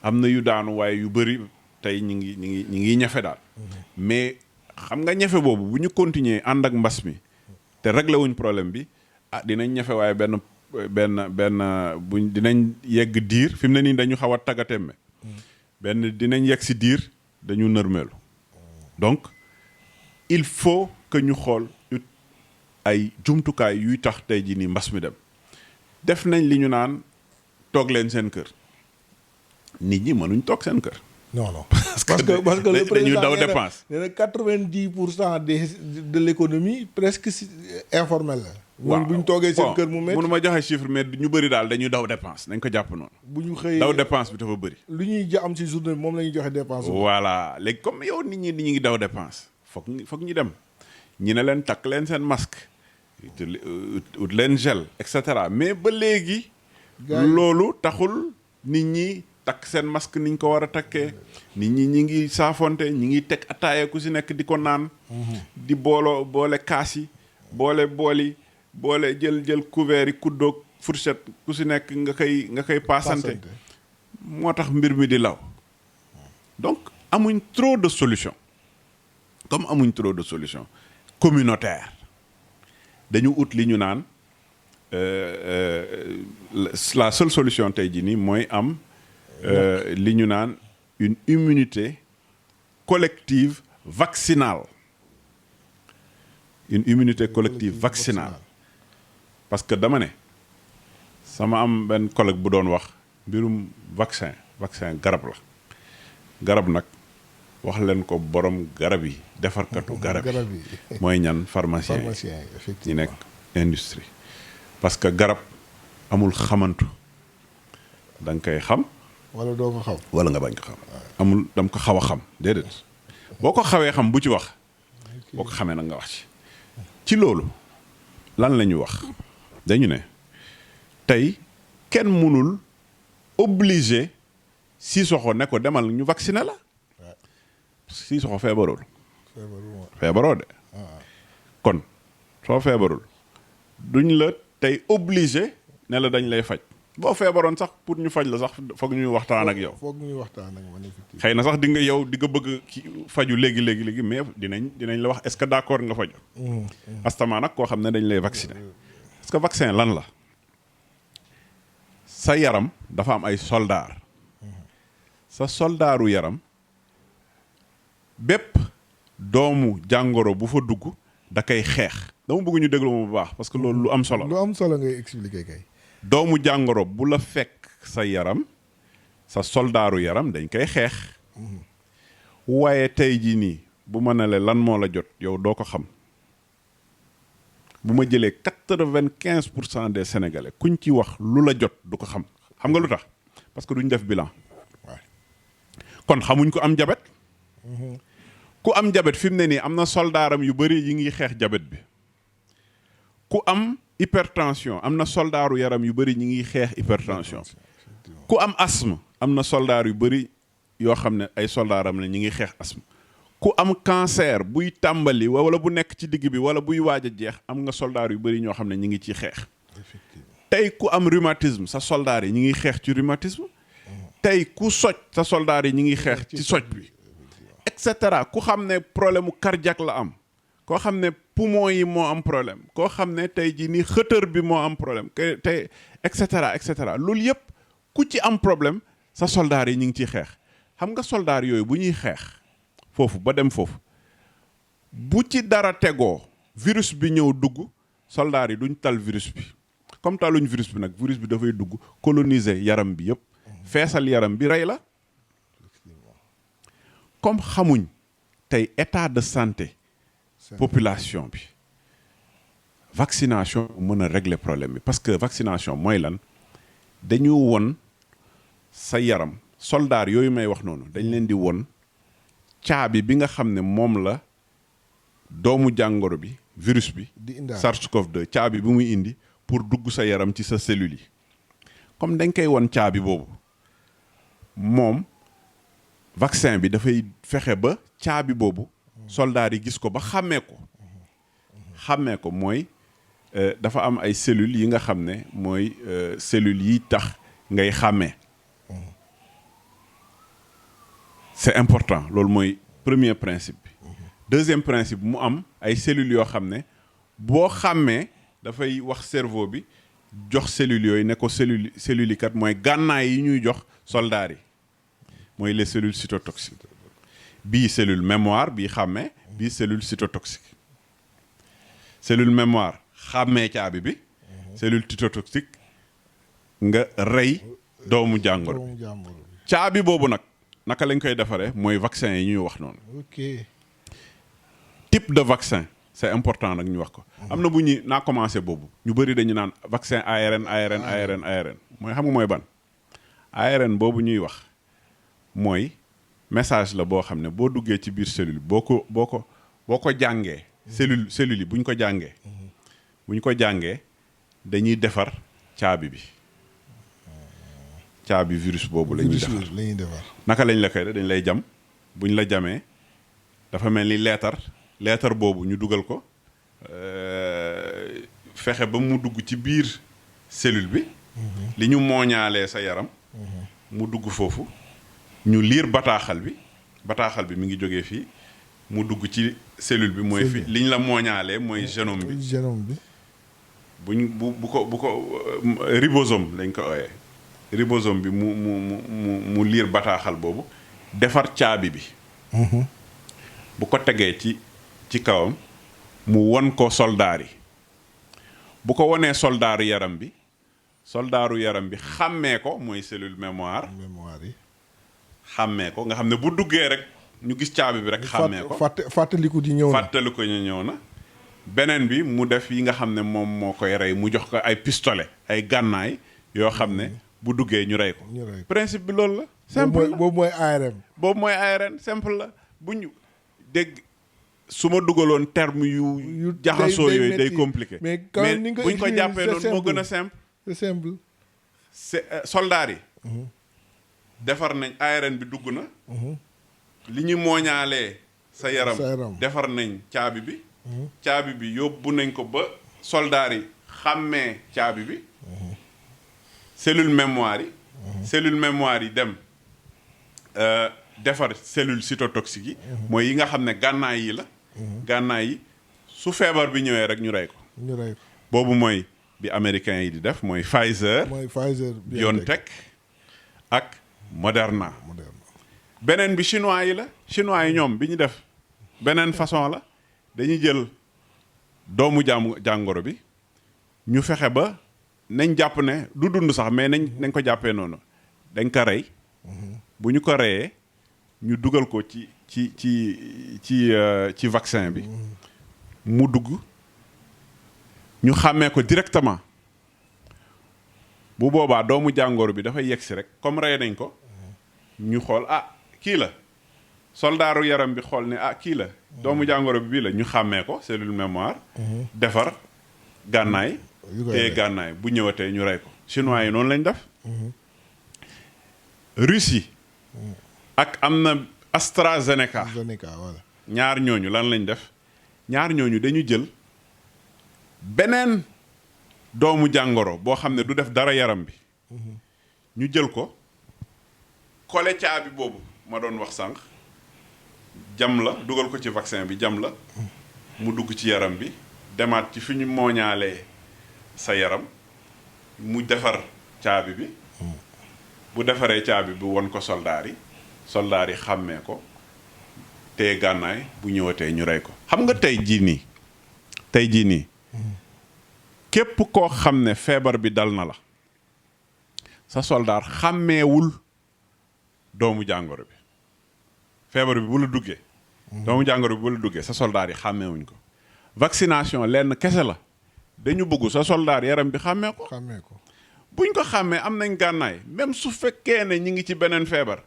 am na yu daanu waaye yu bëri tey ñi ngi ñafe daal mais xam nga ñafe boobu bu ñu continuer ànd ak mbas mi te réglé wuñ problème bi dinañ ñafe waaye benn buñ dinañ yegg diir fi mu ne nii dañu xaw a taggatémbe dinañ yegg si diir dañu nërmeelu donc il faut que ñu xool ay jumtukaay yuy tax tey jii nii mbas mi dem def nañ li ñu naan toog leen seen kër nit ñi mënuñ toog seen kër. non parce que le président dañuy daw dépense. nee na 90% de l'économie presque informel la. waaw bu ñu toogee seen kër mu métti. mënu ma joxe chiffre mais ñu bëri daal dañuy daw dépense nañ ko jàpp noonu. bu ñu xëyee daw dépense bi dafa bëri. lu ñuy am ci journée bi moom la ñuy joxe dépense. voilà léegi comme yow nit ñi ngi daw dépense foog ñu dem ñi ne leen takk leen seen masque ut leen gel et cetera mais ba léegi. loolu taxul nit ñi takk seen masque niñ ko war a takkee nit ñi ngi saafonte ñi ngi teg ataaya ku si nekk di ko naan. di boole kaas yi boole booli boole jël couvert yi kuddoog fourchette ku si nekk nga koy paasante moo tax mbir mi di law donc amuñ trop de solution comme amuñ trop de solution communautaire dañu ut li ñu naan la seule solution tey jii nii mooy am li ñu naan une immunité collective vaccinale une immunité collective vaccinale parce que dama ne sama am benn collègue bu doon wax mbirum vaccin garab la garab nag wax leen ko borom garab yi defarkatu garab yi mooy ñan pharmacien yi nekk industrie parce que garab amul xamantu da nga koy xam wala doo ko xam wala nga bañ ko xam amul dam ko xaw a xam déedéet boo ko xawee xam bu ci wax boo ko xamee nag nga wax ci loolu lan la ñu wax dañu ne tey kenn mënul obligé Sissoko ne ko demal ñu vacciner la Sissoko feebaroo de kon soo feebarul duñ la tey obligé ne la dañ lay faj boo feebaroon sax pour ñu faj la sax foog ñuy waxtaan ak yow. xëy na sax di nga bëgg faju léegi mais dinañ la wax est-ce que d'accord nga faju astama nag koo xam ne dañ lay vacciner parce que vaccin lan la sa yaram dafa am ay soldats sa soldaaru yaram bépp doomu jàngoro bu fa dugg da koy xeex dama bëgg ñu déglu bu baax parce que loolu lu am solo ngay expliquer kay. doomu jàngoro bu la fekk sa yaram sa soldaaru yaram dañ koy xeex waaye tey jii nii bu ma ne la lan moo la jot yow doo ko xam bu ma jëlee 95% des sénégalais kuñ ci wax lu la jot du ko xam nga lu tax parce que duñ def bilan kon xamuñ ko am jabet ku am jabet fi mu ne nii am na soldaaram yu bëri yi ngi xeex jabet bi ku am hypertension am na soldaaru yaram yu bëri ñi ngi xeex hypertension ku am asthme am na soldaar yu bëri yoo xam ne ay soldaaram la ñi ngi xeex asthme ku am cancer buy tàmbali wala bu nekk ci digg bi wala buy waaj a jeex am nga soldaar yu bëri ñoo xam ne ñi ngi ciy xeex tey ku am rhumatisme sa soldaar yi ñi ngi xeex ci rhumatisme tey ku soj sa soldaar yi ñi ngi xeex ci soj bi et cetera ku xam ne problème mu cardiaque la am koo xam ne poumon yi moo am problème koo xam ne tey jii nii xëtër bi moo am problème tey et cetera loolu yëpp ku ci am problème sa soldaar yi ñu ngi ciy xeex xam nga soldaar yooyu bu ñuy xeex foofu ba dem foofu bu ci dara tegoo virus bi ñëw dugg soldaar yi duñ tal virus bi comme taluñ virus bi nag virus bi dafay dugg coloniser yaram bi yëpp feesal yaram bi rey la comme xamuñ tey état de santé population bi vaccination mën a régler problème bi parce que vaccination mooy lan dañu won sa yaram soldaar yooyu may wax noonu dañ leen di won caabi bi nga xam ne moom la doomu jàngoro bi virus bi SARS-CoV-2 caabi bi muy indi pour dugg sa yaram ci sa cellules yi comme dañ koy won caabi boobu moom vaccin bi dafay fexe ba caabi boobu soldaar yi gis ko ba xàmmee ko xàmmee ko mooy dafa am ay cellules yi nga xam ne mooy cellules yi tax ngay xàmmee. C'est important loolu mooy premier principe bi. Deuxième principe mu am ay cellules yoo xam ne boo xàmmee dafay wax cerveau bi jox cellules yooyu ne ko cellules yi kat mooy gànnaay yi ñuy jox soldats yi mooy les cellules cytotoxiques bii cellule mémoire bii xàmmee bii cellule cytotoxique cellule mémoire xàmmee caabi bi cellule cytotoxique nga rey doomu jàngoro bi caabi boobu nag naka lañ koy defaree mooy vaccin yi ñuy wax noonu. ok type de vaccin c'est important nag ñu wax ko. am na bu ñuy naa commencé boobu ñu bëri dañu naan vaccin ARN mooy xam nga mooy ban. ARN boobu ñuy wax mooy message la boo xam ne boo duggee ci biir cellule boo ko jàngee. cellule yi bu ñu ko jàngee. bu ñu ko jàngee dañuy defar caabi bi. caabi virus boobu la ñuy defar naka lañ la koy dañ lay jam buñ la jamee dafa mel ni leetar boobu ñu dugal ko fexe ba mu dugg ci biir cellule bi li ñu mooñaalee sa yaram mu dugg foofu ñu liir bataaxal bi mi ngi jógee fii mu dugg ci cellule bi mooy fi liñ la mooñaalee mooy génome bi bu ko ribosome lañ ko ooyee ribosome bi mu liir bataaxal boobu defar caabi bi bu ko tegee ci kawam mu won ko soldaar yi bu ko wonee soldaaru yaram bi xàmmee ko mooy cellule mémoire yi xàmmee ko nga xam ne bu duggee rek ñu gis caabi bi rek xàmmee ko fàttaliku ñu ñëw na beneen bi mu def yi nga xam ne moom moo koy rey mu jox ko ay pistolet ay gànnaay yoo xam ne bu duggee ñu rey ko principe bi loolu la simple la boobu mooy ARN simple la bu ñu dégg su ma dugaloon terme yu jaxasoo yooyu day compliqué mais buñ ko jàppee noonu moo gën a simple c'est simple soldats yi defar nañ ARN bi dugg na li ñu mooñaalee sa yaram defar nañ caabi bi yóbbu nañ ko ba soldats yi xàmmee caabi bi cellule mémoire yi dem defar cellule cytotoxique yi mooy yi nga xam ne gànnaay yi su feebar bi ñëwee rek ñu rey ko boobu mooy bi américains yi di def mooy Pfizer BioNTech ak Moderna beneen bi chinois yi ñoom bi ñu def beneen façon la dañuy jël doomu jàngoro bi ñu fexe ba nañ jàpp ne du dund sax mais nañ ko jàppee noonu dañ ko rey bu ñu ko reyee ñu dugal ko ci vaccin bi mu dugg ñu xàmmee ko directement bu boobaa doomu jàngoro bi dafay yegsi rek comme rey nañ ko ñu xool kii la soldaaru yaram bi xool ne kii la doomu jàngoro bi bii la ñu xàmmee ko cellule mémoire defar gànnaay te gànnaay bu ñëwatee ñu rey ko chinois yi noonu lañ def Russie ak am na AstraZeneca voilà ñaar ñooñu lan lañ def ñaar ñooñu dañu jël beneen doomu jàngoro boo xam ne du def dara yaram bi ñu jël ko kole caabi boobu ma doon wax sànq jam la dugal ko ci vaccin bi jam la mu dugg ci yaram bi demaat ci fi ñu mooñaalee sa yaram mu defar caabi bi bu defaree caabi bi won ko soldaar yi xàmmee ko te gànnaay bu ñëwatee ñu rey ko xam nga tey jii nii képp koo xam ne feebar bi dal na la sa soldaar xàmmeewul doomu jàngoro bi feebar bi bu la duggee doomu jàngoro bi bu la duggee sa soldaar yi xàmmeewuñ ko vaccination lenn kese la dañu bëgg sa soldaar yaram bi xàmmee ko buñ ko xàmmee am nañ gànnaay même su fekkee ne ñi ngi ci beneen feebar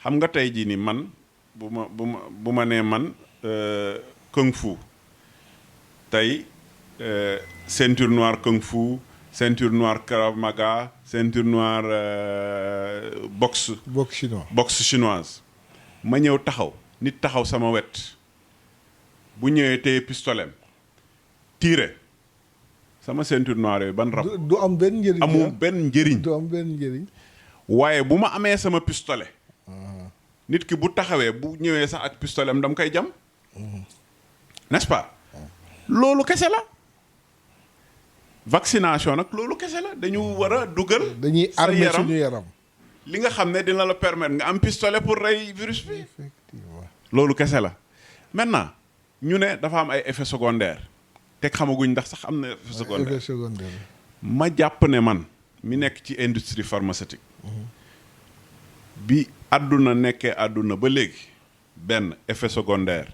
xam nga tey jii ni man bu ma nee man kung fu tey ceinture noire kung fu ceinture noire Krav Maga ceinture noire boxe chinoise ma ñëw taxaw nit taxaw sama wet bu ñëwee téye pistolem tiire sama ceinture noire yooyu ban rab. du am benn njëriñ. amul benn njëriñ. du am benn njëriñ. waaye bu ma amee sama pistolet. nit ki bu taxawee bu ñëwee sax ak pistolet am dama koy jam. n'est-ce pas. loolu kese la. vaccination nag loolu kese la dañu war a dugal. dañuy armer suñu yaram. li nga xam ne dina la permettre nga am pistolet pour rey virus bi. effectivement loolu kese la. maintenant ñu ne dafa am ay effets secondaires te xamaguñ ndax sax am na effet secondaire. effet secondaire. ma jàpp ne man mi nekk ci industrie pharmaceutique. bi àdduna nekkee àdduna ba léegi benn effet secondaire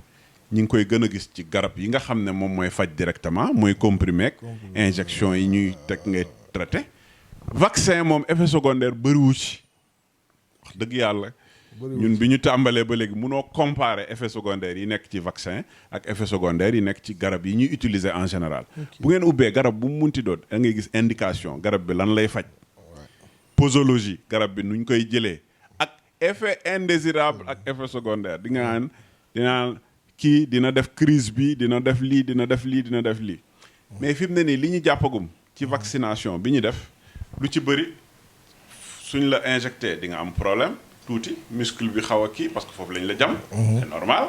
ñi ngi koy gën a gis ci garab yi nga xam ne moom mooy faj directement mooy comprimé injection yi ñuy teg ngay traité. vaccin moom effet secondaire bëriwu ci wax dëgg yàlla. ñun bi ñu tàmbalee ba léegi munoo comparer effet secondaire yi nekk ci vaccin ak effet secondaire yi nekk ci garab yi ñuy utiliser en général. bu ngeen ubbee garab bu mu munti doon da ngay gis indication garab bi lan lay faj. posologie garab bi nuñ koy jëlee ak effet indésirable ak effet secondaire di nga naan dinaa kii dina def crise bi dina def lii dina def lii dina def lii. mais fi mu ne nii li ñu jàppagum ci vaccination bi ñu def lu ci bëri suñ la injecté di nga am problème. tuuti muscle bi xaw a kii parce que foofu lañ la jam. c'est normal.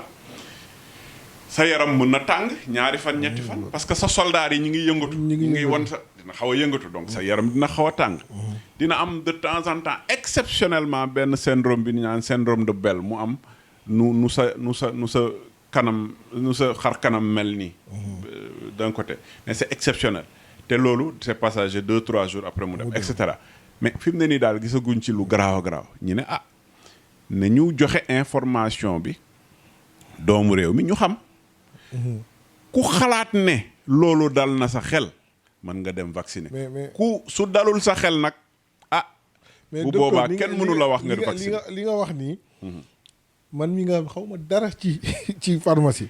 sa yaram mën na tàng ñaari fan ñetti fan. parce que sa soldats yi ñu ngi yëngatu. ñu ngi won sa dina xaw a yëngatu donc sa yaram dina xaw a tàng. dina am de temps en temps exceptionnellement benn syndrome bi ñu naan syndrome de Bell mu am nu sa kanam nu sa xar kanam mel nii. d'un côté mais c'est exceptionnel. te loolu c'est passager 2-3 jours après mu dem et cetera. mais fi mu ne nii daal gisaguñ ci lu garaaw a garaaw ñu ne ne ñu joxe information bi doomu réew mi ñu xam. ku xalaat ne loolu dal na sa xel mën nga dem vacciner. ku su dalul sa xel nag bu boobaa kenn mënu la wax nga vacciner li nga wax nii. man mi nga xaw ma dara ci pharmacie.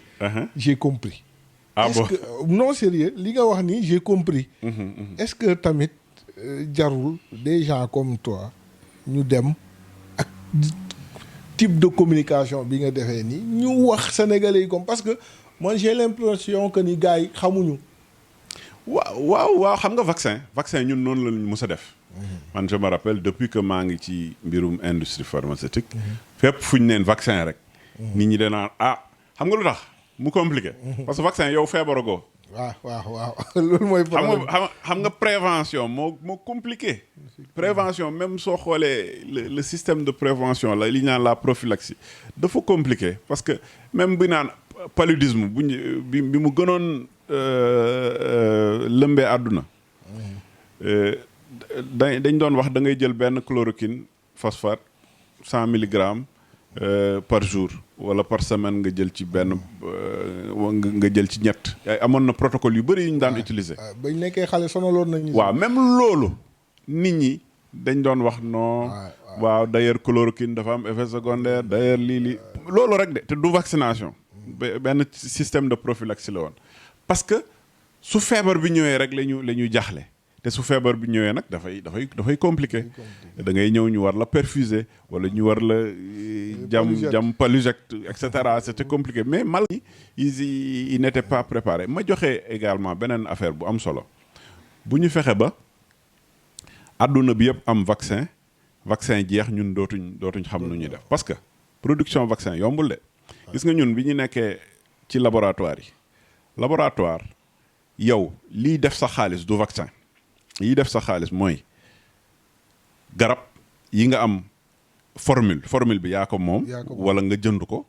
j'ai compris. bon que non sérieux li nga wax nii j'ai compris. est-ce que tamit jarul des gens comme toi ñu dem ak type de communication bi nga defee nii ñu wax sénégalais yi comme parce que moi j'ai l'impression que ni gars yi xamuñu. waaw xam nga vaccin ñun noonu la ñu mës a def. man je me rappelle depuis que maa ngi ci mbirum industrie pharmaceutique. fépp fu ñu neen vaccin rek. nit ñi danaan xam nga lu tax mu compliqué. parce que vaccin yow feebaragoo. waaw loolu mooy problème xam nga prévention moo compliqué. prévention même soo xoolee le système de prévention la li ñu naan la prophylaxie dafa compliqué parce que même bi naan paludisme bi mu gënoon lëmbee àdduna. dañ doon wax da ngay jël benn chloroquine phosphate 100 milligrammes par jour wala par semaine nga jël ci benn nga jël ci ñett amoon na protocole yu bëri yu ñu daan utiliser. bañ nekkee xale sonaloon nañu. waaw même loolu nit ñi dañ doon wax non. waaw d'ailleurs chloroquine dafa am effet secondaire d'ailleurs lii loolu rek de te du vaccination. benn système de prophylaxie la woon. parce que su feebar bi ñëwee rek la ñuy jaaxle. te su feebar bi ñëwee nag dafay compliqué. da ngay ñëw ñu war la perfuser wala ñu war la jam paluject et cetera c'était compliqué mais mal ils n'étaient pas préparés ma joxe également beneen affaire bu am solo bu ñu fexe ba adduna bi yëpp am vaccin jeex ñun dootuñ xam nu ñuy def parce que production vaccin yombul de gis nga ñun bi ñu nekkee ci laboratoire yow liy def sa xaalis du vaccin yi def sa xaalis mooy garab yi nga am formule bi yaa ko moom wala nga jënd ko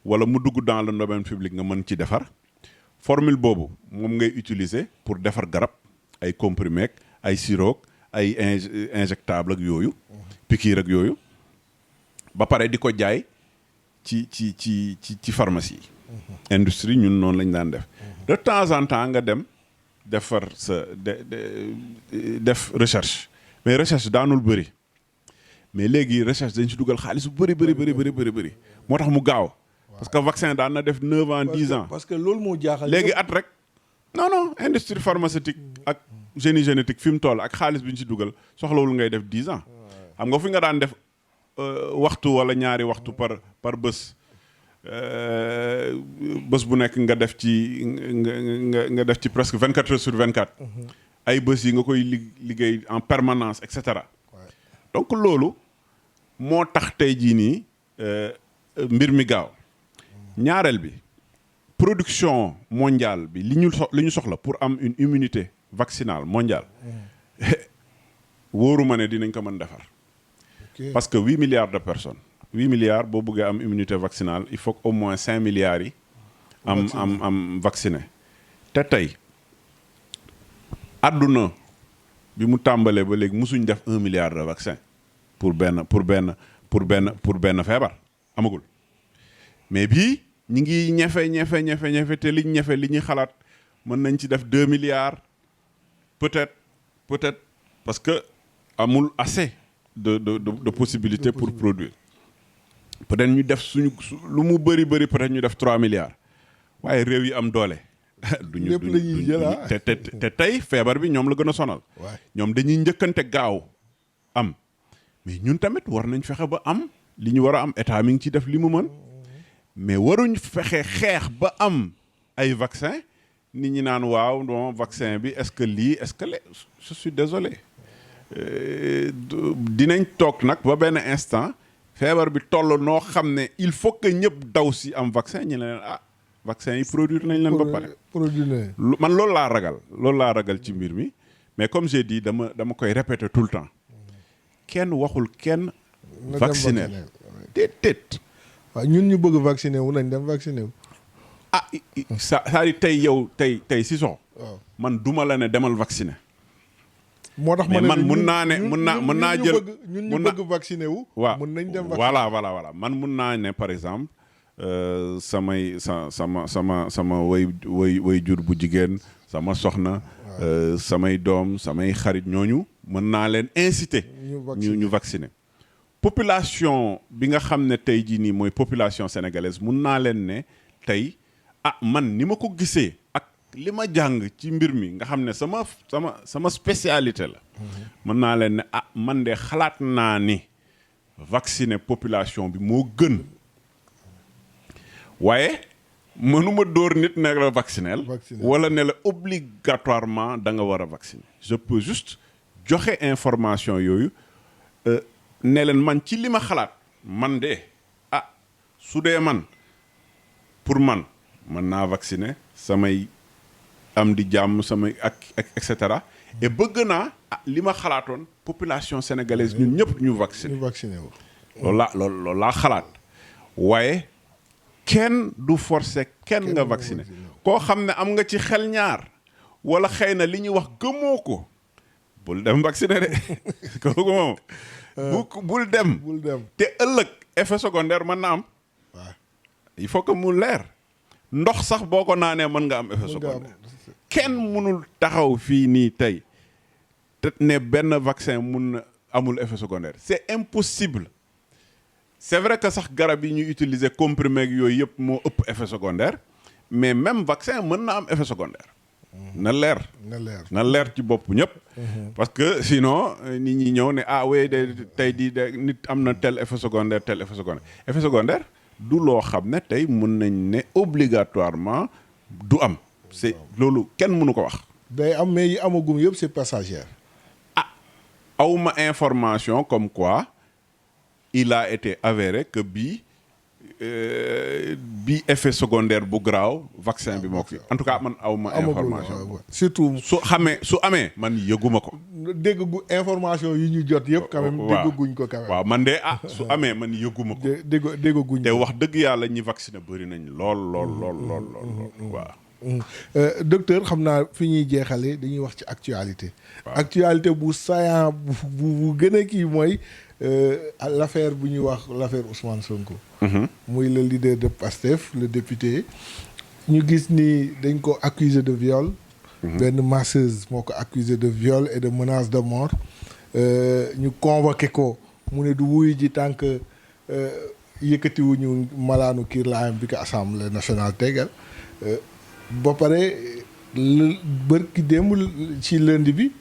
wala mu dugg dans le domaine public nga mën ci defar formule boobu moom ngay utiliser pour defar garab ay comprimé ay sirop ay injectable ak yooyu piqûre ak yooyu ba pare di ko jaay ci pharmacie yi industrie ñun noonu lañ daan def de temps en temps nga dem defar def recherche mais recherche daanul bëri mais léegi recherche dañ ci dugal xaalis bu bëri moo tax mu gaaw parce que vaccin daan na def 9 ans 10 ans. parce que loolu moo jaaxal léegi at rek non industrie pharmaceutique ak génie génétique fi mu toll ak xaalis bi ñu ci dugal soxlawul ngay def 10 ans. xam nga fi nga daan def waxtu wala ñaari waxtu par bés bés bu nekk nga def ci nga def ci presque 24 heures sur 24. ay bés yi nga koy liggéey en permanence et cetera. donc loolu moo tax tey jii nii mbir mi gaaw. ñaareel bi production mondiale bi li ñu soxla pour am une immunité vaccinale mondiale. wóoruma ne dinañ ko mën defar. parce que 8 milliards de personnes. 8 milliards boo bëggee am immunité vaccinale il faut au moins 5 milliards yi. am vacciné. te tey àdduna bi mu tàmbalee ba léegi musuñ def 1 milliard de vaccin pour benn feebar amagul. mais bii ñi ngi ñefe te liñ ñefe li ñuy xalaat mën nañ ci def 2 milliards peut-être parce que amul assez de possibilités pour produire. peut-être ñu def suñu lu mu bëri peut-être ñu def 3 milliards waaye réew yi am doole. duñu lépp la ñuy jël te tey feebar bi ñoom la gën a sonal. ñoom dañuy njëkkante gaaw am mais ñun tamit war nañ fexe ba am li ñu war a am état mi ngi ci def li mu mën mais waruñ fexe xeex ba am ay vaccin nit ñi naan waaw non vaccin bi est-ce que lii est-ce que je suis désolé dinañ toog nag ba benn instant feebar bi toll noo xam ne il faut que ñëpp daw si am vaccin ñu leen vaccin yi produire nañ leen ba pare. man loolu laa ragal ci mbir mi mais comme j'ai dit dama koy répéter tout le temps kenn waxul kenn. vacciner déet. waaw ñun ñu bëgg vacciner wu nañ dem vacciner wu. c'est-à-dire tey si sox man duma la ne demal vacciner. moo tax man mun naa jël ñun ñu bëgg vacciner wu. waaw mun nañ dem vacciner voilà man mun naa ne par exemple. sama way jur bu jigéen sama soxna samay doom samay xarit ñooñu mën naa leen inciter ñu vacciner population bi nga xam ne tey jii nii mooy population sénégalaise mun naa leen ne tey man ni ma ko gisee ak li ma jàng ci mbir mi nga xam ne sama spécialité la mën naa leen ne man de xalaat naa ni vacciner population bi moo gën waaye mënuma dóor nit ne la vacciner wala ne la obligatoirement da nga war a vacciner je peux juste joxe information yooyu ne leen man ci li ma xalaat man de su dee man pour man mën naa vacciner samay am di jàmm samay ak et cetera et bëgg naa li ma xalaatoon population sénégalaise ñun ñëpp ñu vacciner loolu laa xalaat waaye kenn du forcer kenn nga vacciner koo xam ne am nga ci xel ñaar wala xëy na li ñuy wax gëmoo ko bul dem vacciner de kooku moom bul dem te ëllëg effet secondaire mën na am il faut que mu leer ndox sax boo ko naanee mën nga am effet secondaire kenn mënul taxaw fii nii tey te ne benn vaccin mun na amul effet secondaire c'est impossible. C'est vrai que sax garab yi ñuy utiliser comprimé ak yooyu yëpp moo ëpp effet secondaire mais même vaccin mën na am effet secondaire. na leer ci bopp ñëpp. parce que sinon nit ñi ñëw ne oui tey de nit am na tel effet secondaire. effet secondaire du loo xam ne tey mën nañ ne obligatoirement du am. c'est loolu kenn mënu ko wax. day am mais yi amagum yëpp c'est passager. awma information comme quoi. Il a été avéré que bii effet secondaire bu graaw vaccin bi moo ko en tout cas man awma information surtout su amee man yëguma ko déggu information yi ñu jot yëpp quand même dégguñ ko quand même waaw man de su amee man yëguma ko dégguñ te wax dëgg yàlla ñi vacciné bëri nañ lool waaw docteur xam naa fi ñuy jeexale dañuy wax ci actualité bu saillant bu gën a kii mooy l'affaire bu ñuy wax l'affaire Ousmane Sonko. muy le leader de PASTEF le député ñu gis ni dañ ko accusé de viol. benn masseuse moo ko accusé de viol et de menace de mort ñu convoqué ko mu ne du wuyu ji tant que yëkkatiwuñu malaanu kiir laayam bi ko assemblée nationale tegal ba pare bërki démb ci lundi bi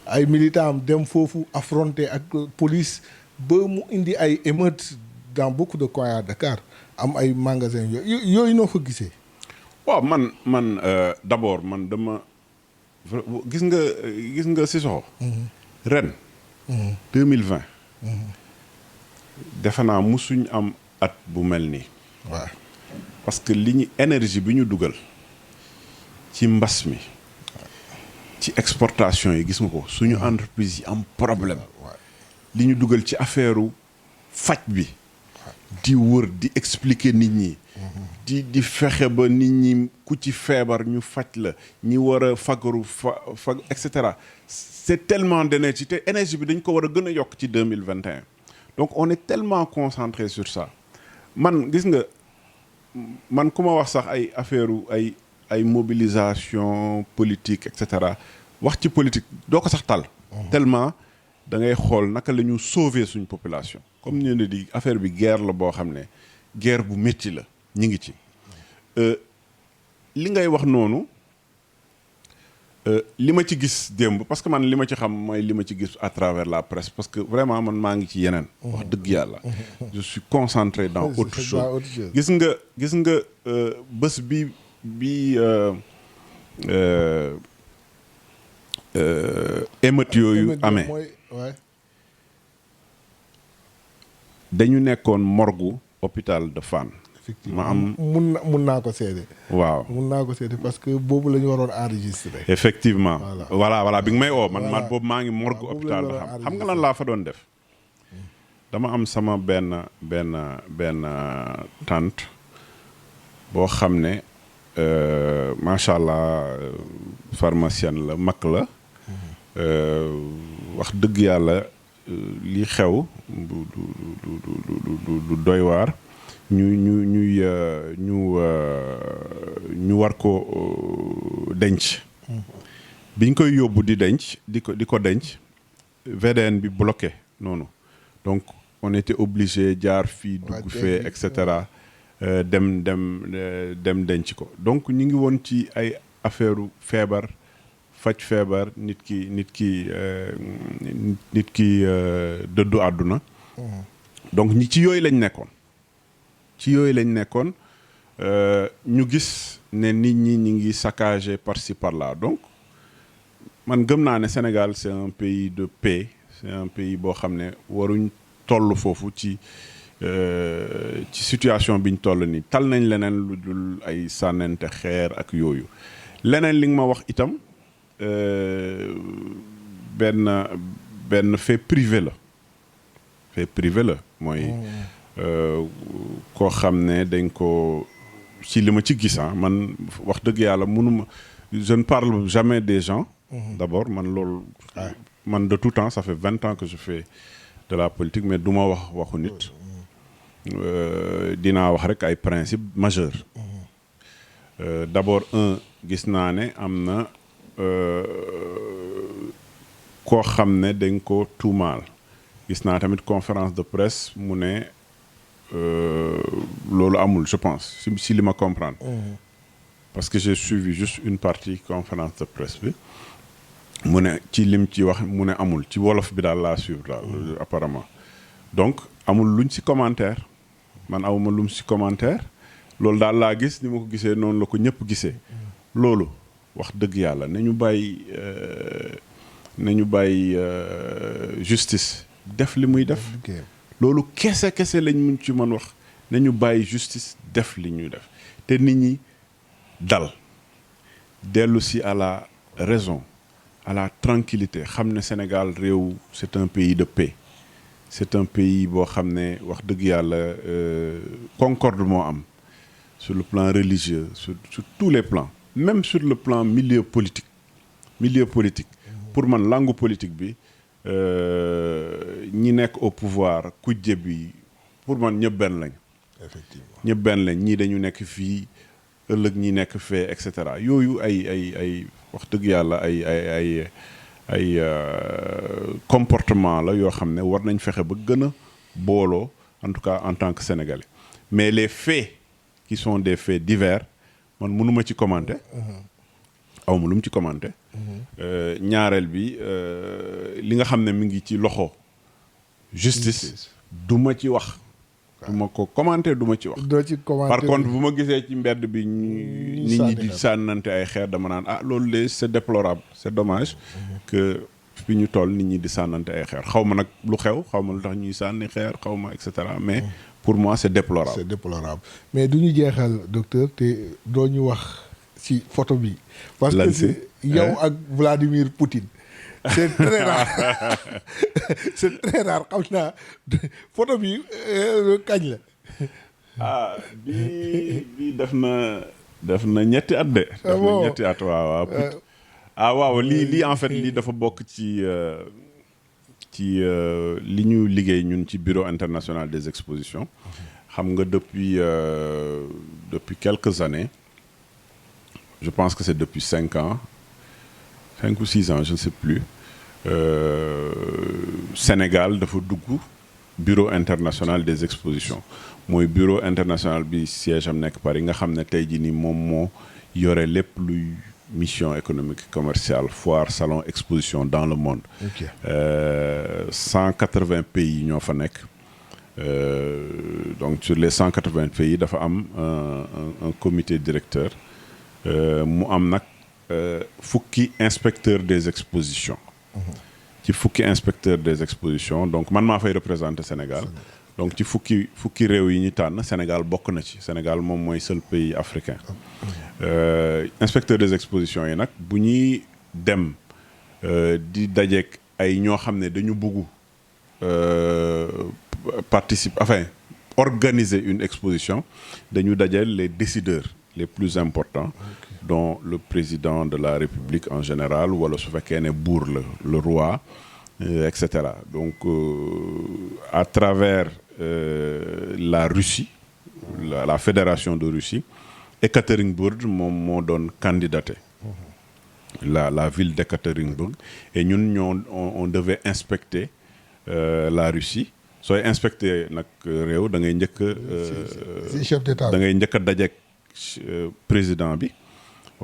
ay militants dem foofu affronter ak police ba mu indi ay émeutes dans beaucoup de coins à Dakar am ay magasin yooyu noo fa gisee. waaw man d'abord man dama gis nga Cissokho. ren. 2020. defe naa musuñ am at bu mel nii. waaw parce que énergie bi ñu dugal ci mbas mi ci exportation yi gis nga ko suñu entreprise yi am problème li ñu dugal ci affaire faj bi di wër di expliquer nit ñi di fexe ba nit ñi ku ci feebar ñu faj la ñi war a fagaru fag et cetera c'est tellement d'énergie te énergie bi dañ ko war a gën a yokk ci 2021 donc on est tellement concentré sur ça man gis nga man ku ma wax sax ay affaire ay mobilisation politique et cetera wax ci politique doo ko sax tal tellement da ngay xool naka la ñu sauver suñ population comme ñu ne di affaire bi guerre la boo xam ne guerre bu métti la ñu ngi ci li ngay wax noonu li ma ci gis démb parce que man li ma ci xam mooy li ma ci gis à travers la presse parce que vraiment man maa ngi ci yeneen wax dëgg yàlla je suis concentré dans autre chose gis nga bés bi émeutes yooyu amee dañu nekkoon morgu hôpital de Fann ma am mun naa ko seede waaw mun naa ko seede parce que boobu la ñu waroon enregistré effectivement voilà bi nga may oo man boobu maa ngi morgu hôpital de Fann xam nga lan laa fa doon def dama am sama benn tante boo xam ne macha allah pharmacienne la mag la wax dëgg yàlla li xew du doy waar ñu war ko denc biñ koy yóbbu di denc di ko denc VDN bi bloqué noonu donc on était obligé jaar fii dugg fee et cetera dem denc ko donc ñu ngi woon ci ay affaire feebar faj feebar nit ki dëddu àdduna donc ñi ci yooyu lañ nekkoon ñu gis ne nit ñi ngi saccagé par-ci par-là donc man gëm naa ne Sénégal c'est un pays de paix c'est un pays boo xam ne waruñ toll foofu ci situation biñ toll nii tal nañ leneen lu dul ay sànnente xeer ak yooyu leneen li nga ma wax itam benn fait privé la mooy koo xam ne dañ ko ci li ma ci gis man wax dëgg yàlla mënuma je ne parle jamais des gens d'abord man loolu man de tout temps ça fait 20 ans que je fais de la politique mais du ma waxu nit dinaa wax rek ay principes majeurs d'abord gis naa ne am na koo xam ne dañ ko tuumaal gis naa tamit conférence de presse mu ne loolu amul je pense si li ma comprendre parce que j'ai suivi juste une partie conférence de presse bi mu ne ci lim ci wax mu ne amul ci wolof bi daal laa suivre daal apparemment donc amul luñ ci commentaire man awuma lum ci commentaire loolu daal laa gis ni ma ko gisee noonu la ko ñëpp gisee loolu wax dëgg yàlla nañu bàyyi justice def li muy def loolu kese lañ mun ci mën wax nañu bàyyi justice def li ñuy def te nit ñi dal dellu si à la raison à la tranquillité xam ne Sénégal réew c'est un pays de paix c'est un pays boo xam ne wax dëgg yàlla concorde moo am sur le plan religieux sur tous les plans même sur le plan milieu politique pour man langue politique bi ñi nekk au pouvoir kujje bi pour man ñëpp benn lañ effectivement ñëpp benn lañ ñii dañu nekk fii ëllëg ñi nekk fee et cetera yooyu ay wax dëgg yàlla ay comportement la yoo xam ne war nañ fexe ba gën a booloo en tout cas en tant que Sénégalais mais les faits qui sont des faits divers man mënuma ci commenter awma lu mu ci commenter ñaareel bi li nga xam ne mi ngi ci loxo justice duma ci wax du ma ko commenter du ma ci wax. doo ci commenter par contre bu ma gisee ci mbedd bi nit ñi di sànnante ay xeer dama naan ah loolu de c'est déplorable c'est dommage que fi ñu toll nit ñi di sànnante ay xeer xaw ma nag lu xew xaw ma lu tax ñuy sànni xeer xaw ma et cetera mais pour moi c'est déplorable. C'est déplorable mais du ñu jeexal docteur te doo ñu wax ci photo bi. parce que yow ak Vladimir Poutine. c'est très rare c'est très rare xam naa photo bi kañ la. ah bii def na ñetti at de. def na ñetti at waaw. waaw lii en fait lii dafa bokk ci li ñu liggéey ñun ci bureau international des expositions. xam nga depuis quelques années je pense que c'est depuis 5 ans 5 ou 6 ans je ne sais plus Sénégal dafa dugg bureau international des expositions mooy bureau international bi siège am nekk Paris nga xam ne tey jii nii moom moo yore lépp luy mission économique commerciale foire salon exposition dans le monde. 180 pays ñoo fa nekk. Donc sur les 180 pays dafa am un comité directeur mu am nag fukki inspecteur des expositions. ci fukki inspecteur des expositions donc man maa fay représenter Sénégal. donc ci fukki réew yi ñu tànn Sénégal bokk na ci Sénégal moom mooy seul pays africain. Inspecteur des expositions yi nag bu ñuy dem di dajeek ay ñoo xam ne dañu bugg organiser une exposition dañu dajeel les décideurs les plus importants dont le président de la République en général wala su fekkee ne buur la le roi et cetera donc à travers la Russie la fédération de Russie Ekaterinbourg moom moo doon candidaté la ville d'Ekaterinbourg et ñun on devait inspecter la Russie sooy inspecter nag réew da ngay njëkk chef d'état da ngay njëkk a dajeek président bi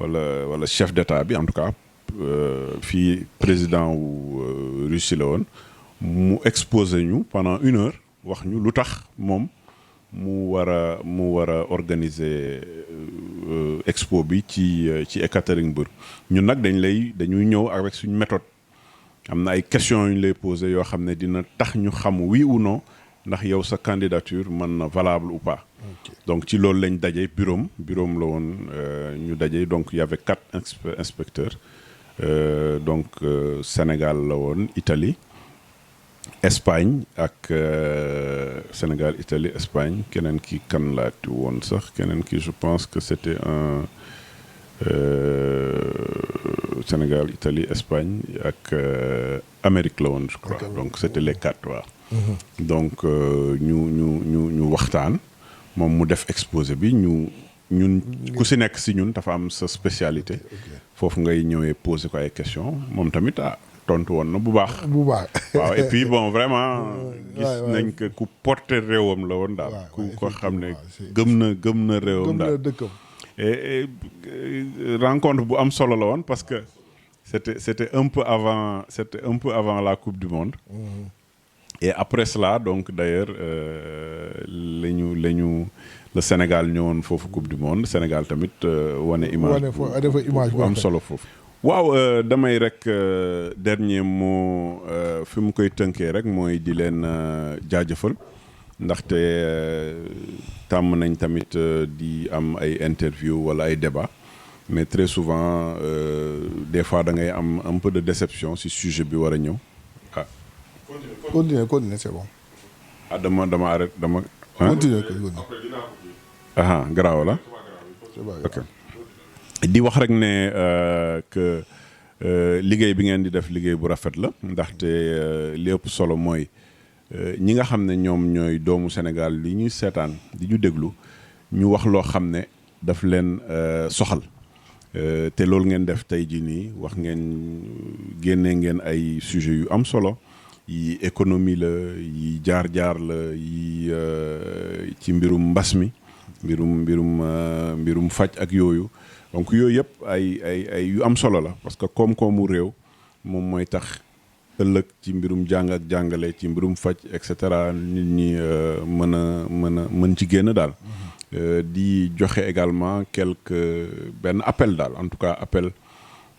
wala chef d'état bi en tout cas fii président wu Russie la woon mu exposé ñu pendant 1 heure wax ñu lu tax moom mu war a organiser expo bi ci Ekaterinbourg ñun nag dañuy ñëw avec suñu méthode am na ay questions yu ñu lay poser yoo xam ne dina tax ñu xam oui ou non ndax yow sa candidature mën na valable ou pas. donc ci loolu lañ daje bureau la woon ñu daje donc il y avait 4 inspecteurs donc Sénégal la woon Italie Espagne ak Sénégal Italie Espagne keneen ki kan laati woon sax keneen ki je pense que c'était un Sénégal Italie Espagne ak Amérique la woon je crois donc c'était les 4 waaw. donc ñu waxtaan moom mu def exposé bi ñun ku si nekk si ñun dafa am sa spécialité. foofu ngay ñëwee poser ko ay questions moom tamit tontu woon na bu baax. waaw et puis bon vraiment. gis nañ que ku porter réewam la woon daal. ku ko xam ne gëm na réewam daal. et rencontre bu am solo la woon parce que c'était un peu avant la Coupe du Monde. et après cela donc d'ailleurs le Sénégal ñëwoon foofu Coupe du Monde Sénégal tamit wane image bu am solo foofu. waaw damay rek dernier mot fi mu koy tënkee rek mooy di leen jaajëfal ndaxte tàmm nañ tamit di am ay interview wala ay débat mais très souvent des fois da ngay am un peu de déception si sujet bi war a ñëw ah. Continue c'est bon. ah dama arrête dama. continue aha garaaw la. ok di wax rek ne que liggéey bi ngeen di def liggéey bu rafet la ndaxte li ëpp solo mooy ñi nga xam ne ñoom ñooy doomu Sénégal li ñuy seetaan di ñu déglu ñu wax loo xam ne daf leen soxal te loolu ngeen def tey jii nii wax ngeen génnee ngeen ay sujets yu am solo yi économie la yi jaar-jaar la yi ci mbirum mbas mi mbirum faj ak yooyu donc yooyu yëpp ay yu am solo la parce que koom-koomu réew moom mooy tax ëllëg ci mbirum jàng ak jàngale ci mbirum faj et cetera nit ñi mën ci génn daal. di joxe également benn appel daal en tout cas appel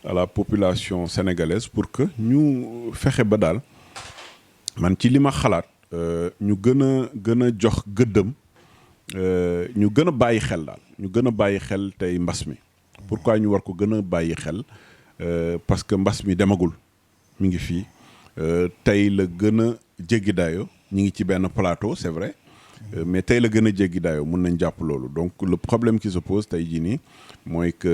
à la population sénégalaise pour que ñu fexe ba daal man ci li ma xalaat ñu gën a jox gëddëm ñu gën a bàyyi xel daal ñu gën a bàyyi xel tey mbas mi. pourquoi ñu war ko gën a bàyyi xel parce que mbas mi demagul mi ngi fii tey la gën a jéggi dayo ñi ngi ci benn plateau c'est vrai mais tey la gën a jéggi dayo mun nañ jàpp loolu donc le problème qui se pose tey jii nii mooy que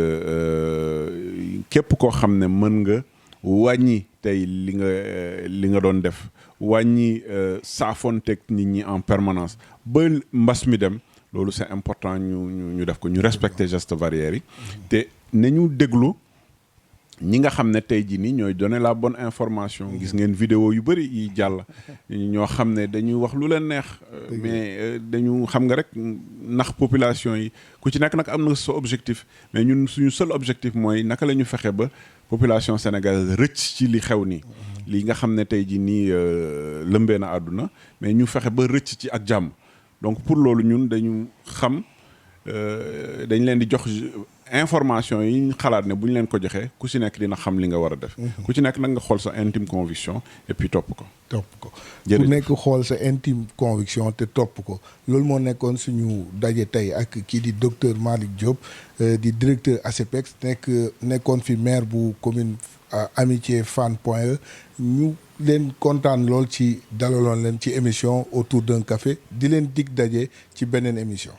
képp koo xam ne mën nga wàññi tey li nga doon def wàññi saafonteeg nit ñi en permanence ba mbas mi dem loolu c'est important ñu def ko ñu respecter gestes barrières yi te ne ñu déglu ñi nga xam ne tey jii nii ñooy donner la bonne information gis ngeen vidéo yu bëri yi jàll ñoo xam ne dañuy wax lu leen neex mais dañu xam nga rek nax population yi ku ci nekk nag am na sa objectif mais ñun suñu seul objectif mooy naka la ñu fexe ba population sénégalaise rëcc ci li xew nii li nga xam ne tey jii nii lëmbee na àdduna mais ñu fexe ba rëcc ci ak jàmm donc pour loolu ñun dañu xam dañ leen di jox information yi ñu xalaat ne bu ñu leen ko joxee ku ci nekk dina xam li nga war a def. ku ci nekk nag nga xool sa intime conviction et puis topp ko. ku nekk xool sa intime conviction te topp ko loolu moo nekkoon suñu daje tey ak kii di docteur Malick Diop di directeur ASEPEX nekkoon fi maire bu commune Amitié Fann Point E ñu leen kontaan lool ci dalaloon leen ci émission autour d'un café di leen dig daje ci beneen émission.